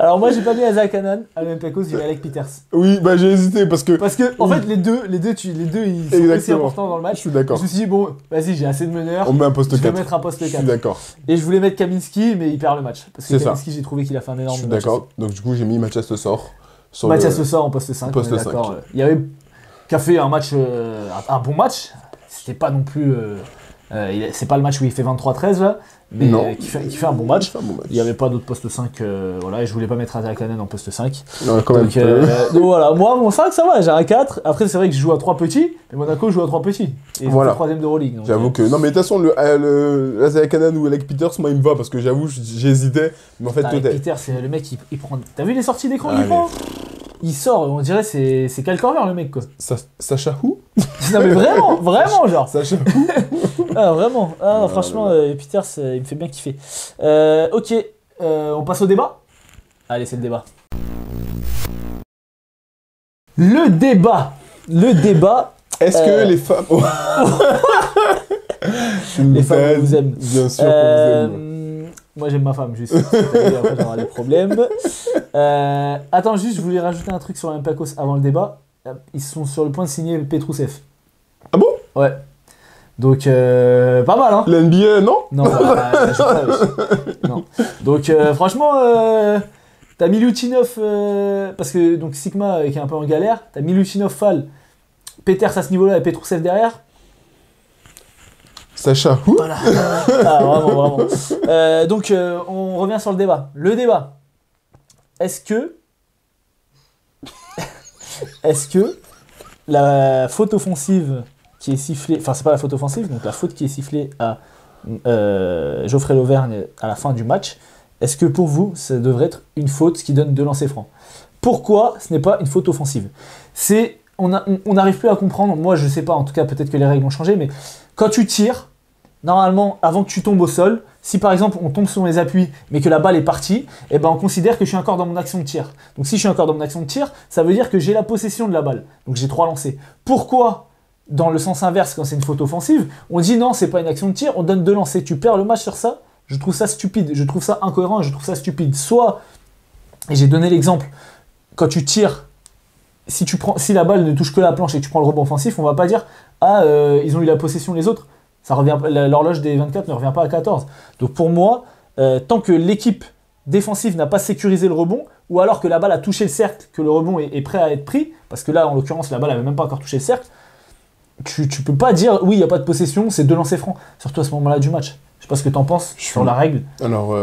S1: Alors moi j'ai pas mis Isaiah Canaan à l'Olympiakos, j'ai mis Alec Peters.
S2: Oui, bah j'ai hésité parce que
S1: en fait les deux ils sont aussi importants dans le match.
S2: Je suis d'accord.
S1: Je me suis dit bon, vas-y, j'ai assez de meneurs.
S2: On met un poste 4.
S1: Je vais mettre un poste 4.
S2: Je suis d'accord.
S1: Et je voulais mettre Kaminski, mais il perd le match parce que Kaminski, j'ai trouvé qu'il a fait un énorme match.
S2: Je suis d'accord. Donc du coup, j'ai mis Mathias Le Sort.
S1: Mathias Le Sort en poste 5,
S2: poste 5.
S1: Il y avait qui a fait un match un bon match. C'était pas non plus C'est pas le match où il fait 23-13 là, mais qui fait un bon match. Il n'y avait pas d'autre poste 5, voilà, et je voulais pas mettre Razakanen en poste 5.
S2: Non, quand même.
S1: Donc voilà, moi mon 5 ça va, j'ai un 4. Après c'est vrai que je joue à 3 petits, mais Monaco joue à 3 petits. Et
S2: voilà.
S1: c'est 3ème d'Euroleague.
S2: J'avoue que. Non mais de toute façon, le Razakanen ou Alec Peters, moi il me va parce que j'avoue, j'hésitais. Mais en fait,
S1: Alec Peters, c'est le mec, il prend. T'as vu les sorties d'écran qu'il prend? Il sort, on dirait c'est Kyle Korver le mec quoi.
S2: Sacha Who?
S1: Non mais vraiment genre.
S2: Sacha Who?
S1: Ah vraiment, franchement Peters il me fait bien kiffer. Ok, on passe au débat. Allez c'est le débat. Le débat.
S2: Est-ce que les femmes...
S1: les femmes vous aiment?
S2: Bien sûr qu'on vous aime.
S1: Moi j'aime ma femme juste. Après j'aurai des problèmes. Attends juste, je voulais rajouter un truc sur l'Olympiakos avant le débat. Ils sont sur le point de signer Petrousev.
S2: Ah bon?
S1: Ouais. Donc pas mal hein.
S2: L'NBA non?
S1: Non, non. Donc franchement, t'as Milutinov, parce que donc Sigma qui est un peu en galère, t'as Milutinov, Fall, Peters à ce niveau-là et Petrousev derrière.
S2: Sacha Who?
S1: Voilà. Vraiment. Donc on revient sur le débat. Le débat. Est-ce que la faute offensive qui est sifflée, enfin c'est pas la faute offensive, donc la faute qui est sifflée à Geoffrey Lauvergne à la fin du match, est-ce que pour vous ça devrait être une faute qui donne 2 lancers francs? Pourquoi ce n'est pas une faute offensive? On n'arrive plus à comprendre, moi je sais pas, en tout cas peut-être que les règles ont changé, mais quand tu tires, normalement avant que tu tombes au sol, si par exemple on tombe sur les appuis mais que la balle est partie, eh ben on considère que je suis encore dans mon action de tir. Donc si je suis encore dans mon action de tir, ça veut dire que j'ai la possession de la balle. Donc j'ai 3 lancers. Pourquoi dans le sens inverse, quand c'est une faute offensive, on dit non, c'est pas une action de tir, on donne 2 lancers, tu perds le match sur ça? Je trouve ça stupide, je trouve ça incohérent, je trouve ça stupide. Soit, et j'ai donné l'exemple, quand tu tires, si la balle ne touche que la planche et que tu prends le rebond offensif, on va pas dire ils ont eu la possession les autres. Ça revient, l'horloge des 24 ne revient pas à 14. Donc pour moi, tant que l'équipe défensive n'a pas sécurisé le rebond, ou alors que la balle a touché le cercle, que le rebond est prêt à être pris, parce que là en l'occurrence la balle n'avait même pas encore touché le cercle, tu peux pas dire oui il n'y a pas de possession, c'est 2 lancers francs, surtout à ce moment-là du match. Je sais pas ce que t'en penses sur la règle.
S2: Alors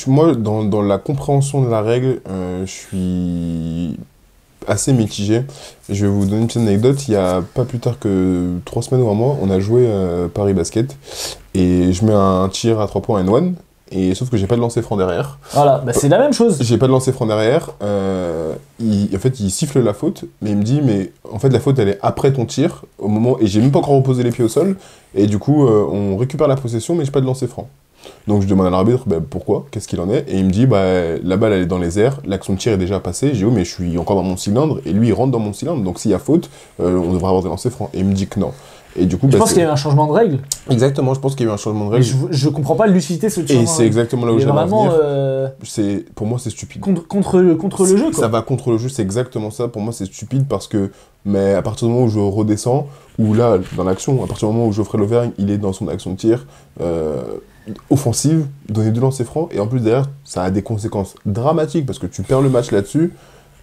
S2: moi dans la compréhension de la règle, je suis assez mitigé. Je vais vous donner une petite anecdote. Il y a pas plus tard que 3 semaines ou un mois, on a joué Paris Basket et je mets un tir à 3 points N1 et sauf que j'ai pas de lancer franc derrière.
S1: Voilà, bah c'est la même chose.
S2: J'ai pas de lancer franc derrière. En fait, il siffle la faute, mais il me dit mais en fait la faute elle est après ton tir au moment et j'ai même pas encore reposé les pieds au sol et du coup on récupère la possession mais j'ai pas de lancer franc. Donc je demande à l'arbitre pourquoi, qu'est-ce qu'il en est, et il me dit la balle elle est dans les airs, l'action de tir est déjà passée, j'ai dit mais je suis encore dans mon cylindre, et lui il rentre dans mon cylindre, donc s'il y a faute, on devrait avoir des lancers francs, et il me dit que non. Et du coup,
S1: je pense qu'il y a eu un changement de règle.
S2: Exactement, je pense qu'il y a eu un changement de règle.
S1: Mais je comprends pas l'utilité de ce changement.
S2: Et c'est exactement là où j'aimerais venir. Pour moi c'est stupide.
S1: Contre le jeu quoi.
S2: Ça va contre le jeu, c'est exactement ça, pour moi c'est stupide parce que, mais à partir du moment où je redescends, ou là dans l'action, à partir du moment où Geoffrey Lauvergne il est dans son action de tir, offensive, donner 2 lancers francs, et en plus derrière, ça a des conséquences dramatiques parce que tu perds le match là-dessus.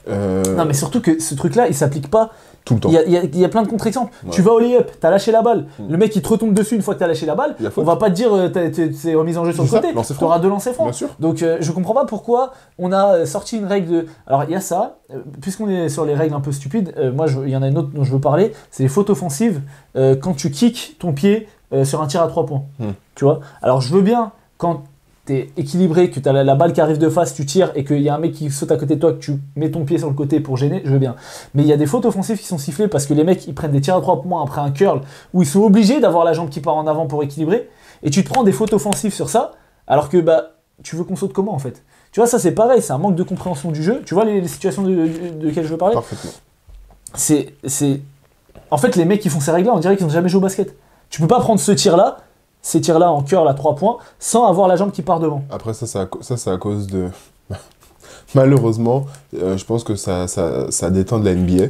S1: Non, mais surtout que ce truc-là, il s'applique pas
S2: tout le temps.
S1: Il y a plein de contre-exemples. Ouais. Tu vas au lay-up, t'as lâché la balle, le mec il te retombe dessus une fois que t'as lâché la balle, on va pas te dire c'est remise en jeu sur le côté, t'auras 2 lancers francs. Donc je comprends pas pourquoi on a sorti une règle de... Alors il y a ça, puisqu'on est sur les règles un peu stupides, il y en a une autre dont je veux parler, c'est les fautes offensives quand tu kicks ton pied sur un tir à 3 points. Tu vois. Alors je veux bien quand t'es équilibré, que t'as la balle qui arrive de face, tu tires et qu'il y a un mec qui saute à côté de toi, que tu mets ton pied sur le côté pour gêner, je veux bien. Mais il y a des fautes offensives qui sont sifflées parce que les mecs ils prennent des tirs à 3 points après un curl où ils sont obligés d'avoir la jambe qui part en avant pour équilibrer, et tu te prends des fautes offensives sur ça alors que tu veux qu'on saute comment en fait? Tu vois, ça c'est pareil, c'est un manque de compréhension du jeu. Tu vois les situations de quelles je veux parler?
S2: Parfaitement.
S1: En fait les mecs qui font ces règles là, on dirait qu'ils n'ont jamais joué au basket. Tu peux pas prendre ces tirs-là en curl à 3 points, sans avoir la jambe qui part devant.
S2: Après, ça c'est à cause de... Malheureusement, je pense que ça déteint de la NBA.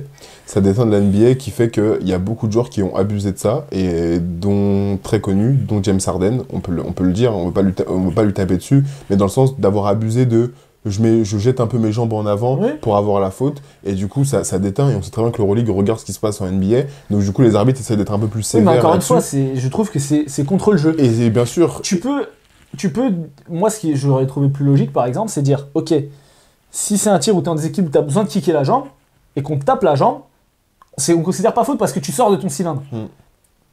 S2: Ça déteint de la NBA qui fait qu'il y a beaucoup de joueurs qui ont abusé de ça, et dont très connus, dont James Harden, on peut le dire, on ne veut pas lui taper dessus, mais dans le sens d'avoir abusé de je jette un peu mes jambes en avant
S1: Oui.
S2: pour avoir la faute, et du coup, ça déteint, et on sait très bien que l'Euroleague regarde ce qui se passe en NBA, donc du coup, les arbitres essaient d'être un peu plus
S1: Oui,
S2: sévères.
S1: mais encore une
S2: là-dessus.
S1: fois, je trouve que c'est contre le jeu.
S2: Et bien sûr,
S1: Tu peux, moi, ce que j'aurais trouvé plus logique, par exemple, c'est dire, ok, si c'est un tir où tu es en déséquilibre, où tu as besoin de kicker la jambe, et qu'on te tape la jambe, on considère pas faute parce que tu sors de ton cylindre.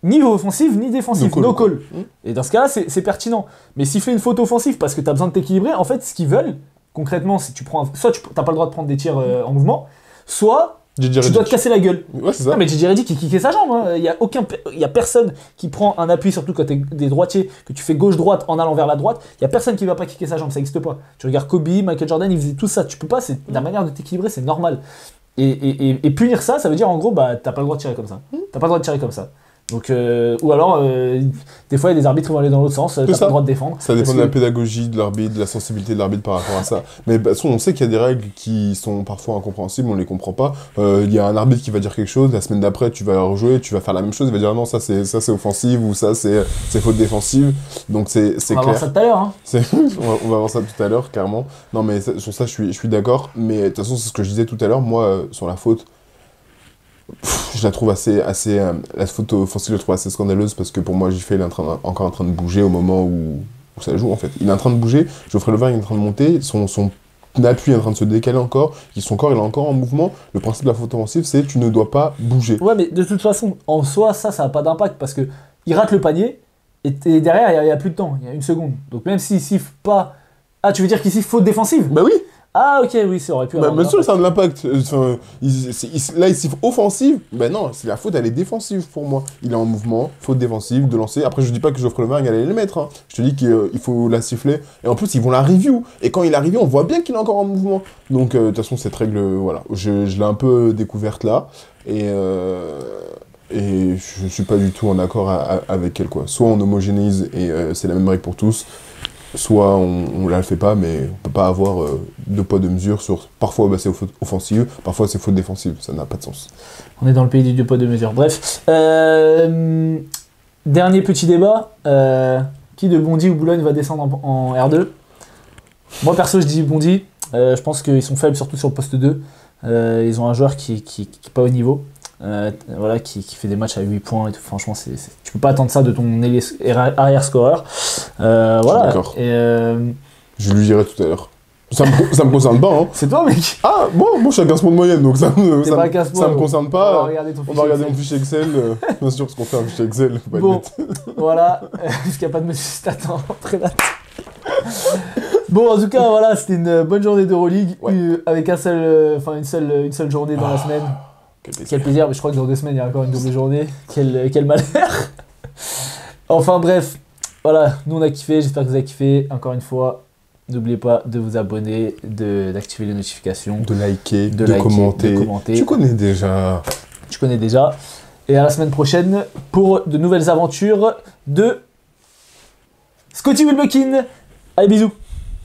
S1: Ni offensive, ni défensive, no call. Et dans ce cas-là, c'est pertinent. Mais siffler une faute offensive parce que tu as besoin de t'équilibrer, en fait, ce qu'ils veulent, concrètement, c'est soit tu n'as pas le droit de prendre des tirs en mouvement, soit tu dois te casser la gueule.
S2: Ouais, c'est ça.
S1: Non, mais J.J. Redick, il kickait sa jambe. Il n'y a personne qui prend un appui, surtout quand tu es des droitiers, que tu fais gauche-droite en allant vers la droite. Il n'y a personne qui ne va pas kicker sa jambe, ça n'existe pas. Tu regardes Kobe, Michael Jordan, ils faisaient tout ça. Tu peux pas, c'est la manière de t'équilibrer, c'est normal. Et punir ça, ça veut dire en gros, bah, t'as pas le droit de tirer comme ça. T'as pas le droit de tirer comme ça. Donc, ou alors, des fois, il y a des arbitres qui vont aller dans l'autre sens, t'as pas le droit de défendre.
S2: Ça dépend de la pédagogie de l'arbitre, de la sensibilité de l'arbitre par rapport à ça. Mais de toute façon, on sait qu'il y a des règles qui sont parfois incompréhensibles, on les comprend pas. Il y a un arbitre qui va dire quelque chose, la semaine d'après, tu vas rejouer, tu vas faire la même chose, il va dire non, ça c'est offensive ou ça c'est faute défensive. Donc c'est clair.
S1: On va voir ça tout à l'heure. Hein.
S2: On va voir ça tout à l'heure, clairement. Non, mais sur ça, je suis d'accord. Mais de toute façon, c'est ce que je disais tout à l'heure. Moi, sur la faute, je la trouve la faute offensive, je la trouve assez scandaleuse parce que pour moi, Giffey, il est encore en train de bouger au moment où ça joue en fait. Il est en train de bouger, Geoffrey Levin il est en train de monter, son appui est en train de se décaler encore, son corps il est encore en mouvement. Le principe de la faute offensive, c'est tu ne dois pas bouger.
S1: Ouais, mais de toute façon, en soi, ça n'a pas d'impact parce que il rate le panier et derrière, il n'y a plus de temps, il y a une seconde. Donc même s'il siffle pas. Ah, tu veux dire qu'il siffle faute défensive?
S2: Bah oui.
S1: Ah ok, oui, ça aurait pu avoir.
S2: Bien sûr, ça a de l'impact. Enfin, là, il siffle offensive. Ben non, c'est la faute, elle est défensive pour moi. Il est en mouvement, faute défensive, de lancer. Après, je dis pas que Geoffrey Levin allait les mettre. Hein. Je te dis qu'il faut la siffler. Et en plus, ils vont la review. Et quand il a review, on voit bien qu'il est encore en mouvement. Donc, de toute façon, cette règle, voilà. Je l'ai un peu découverte là. Et je suis pas du tout en accord avec elle, quoi. Soit on homogénéise et c'est la même règle pour tous. Soit on la fait pas, mais on peut pas avoir deux poids deux mesures sur. Parfois c'est faute offensive, parfois c'est faute défensive, ça n'a pas de sens.
S1: On est dans le pays du deux poids deux mesures. Bref, dernier petit débat. Qui de Bondy ou Boulogne va descendre en R2? Moi perso je dis Bondy. Je pense qu'ils sont faibles surtout sur le poste 2. Ils ont un joueur qui est pas au niveau. Voilà, qui fait des matchs à 8 points et tout. Franchement, tu peux pas attendre ça de ton arrière-scoreur. Voilà.
S2: D'accord. Je lui dirai tout à l'heure. Ça me concerne pas, hein.
S1: C'est toi, mec.
S2: Ah, bon, moi je suis à 15 points de moyenne, donc ça me concerne pas.
S1: On va
S2: regarder mon fichier Excel. Bien sûr, parce qu'on fait un fichier Excel.
S1: Bon, voilà. Parce qu'il n'y a pas de monsieur stat en prélat. Bon, en tout cas, voilà, c'était une bonne journée d'Euroleague. Ouais. Avec une seule journée dans la semaine. Quel plaisir, mais je crois que dans 2 semaines, il y a encore une double journée. Quel malheur. Enfin bref, voilà, nous on a kiffé, j'espère que vous avez kiffé. Encore une fois, n'oubliez pas de vous abonner, d'activer les notifications.
S2: De liker, de commenter. Tu connais déjà.
S1: Et à la semaine prochaine pour de nouvelles aventures de Scottie Wilbekin. Allez, bisous.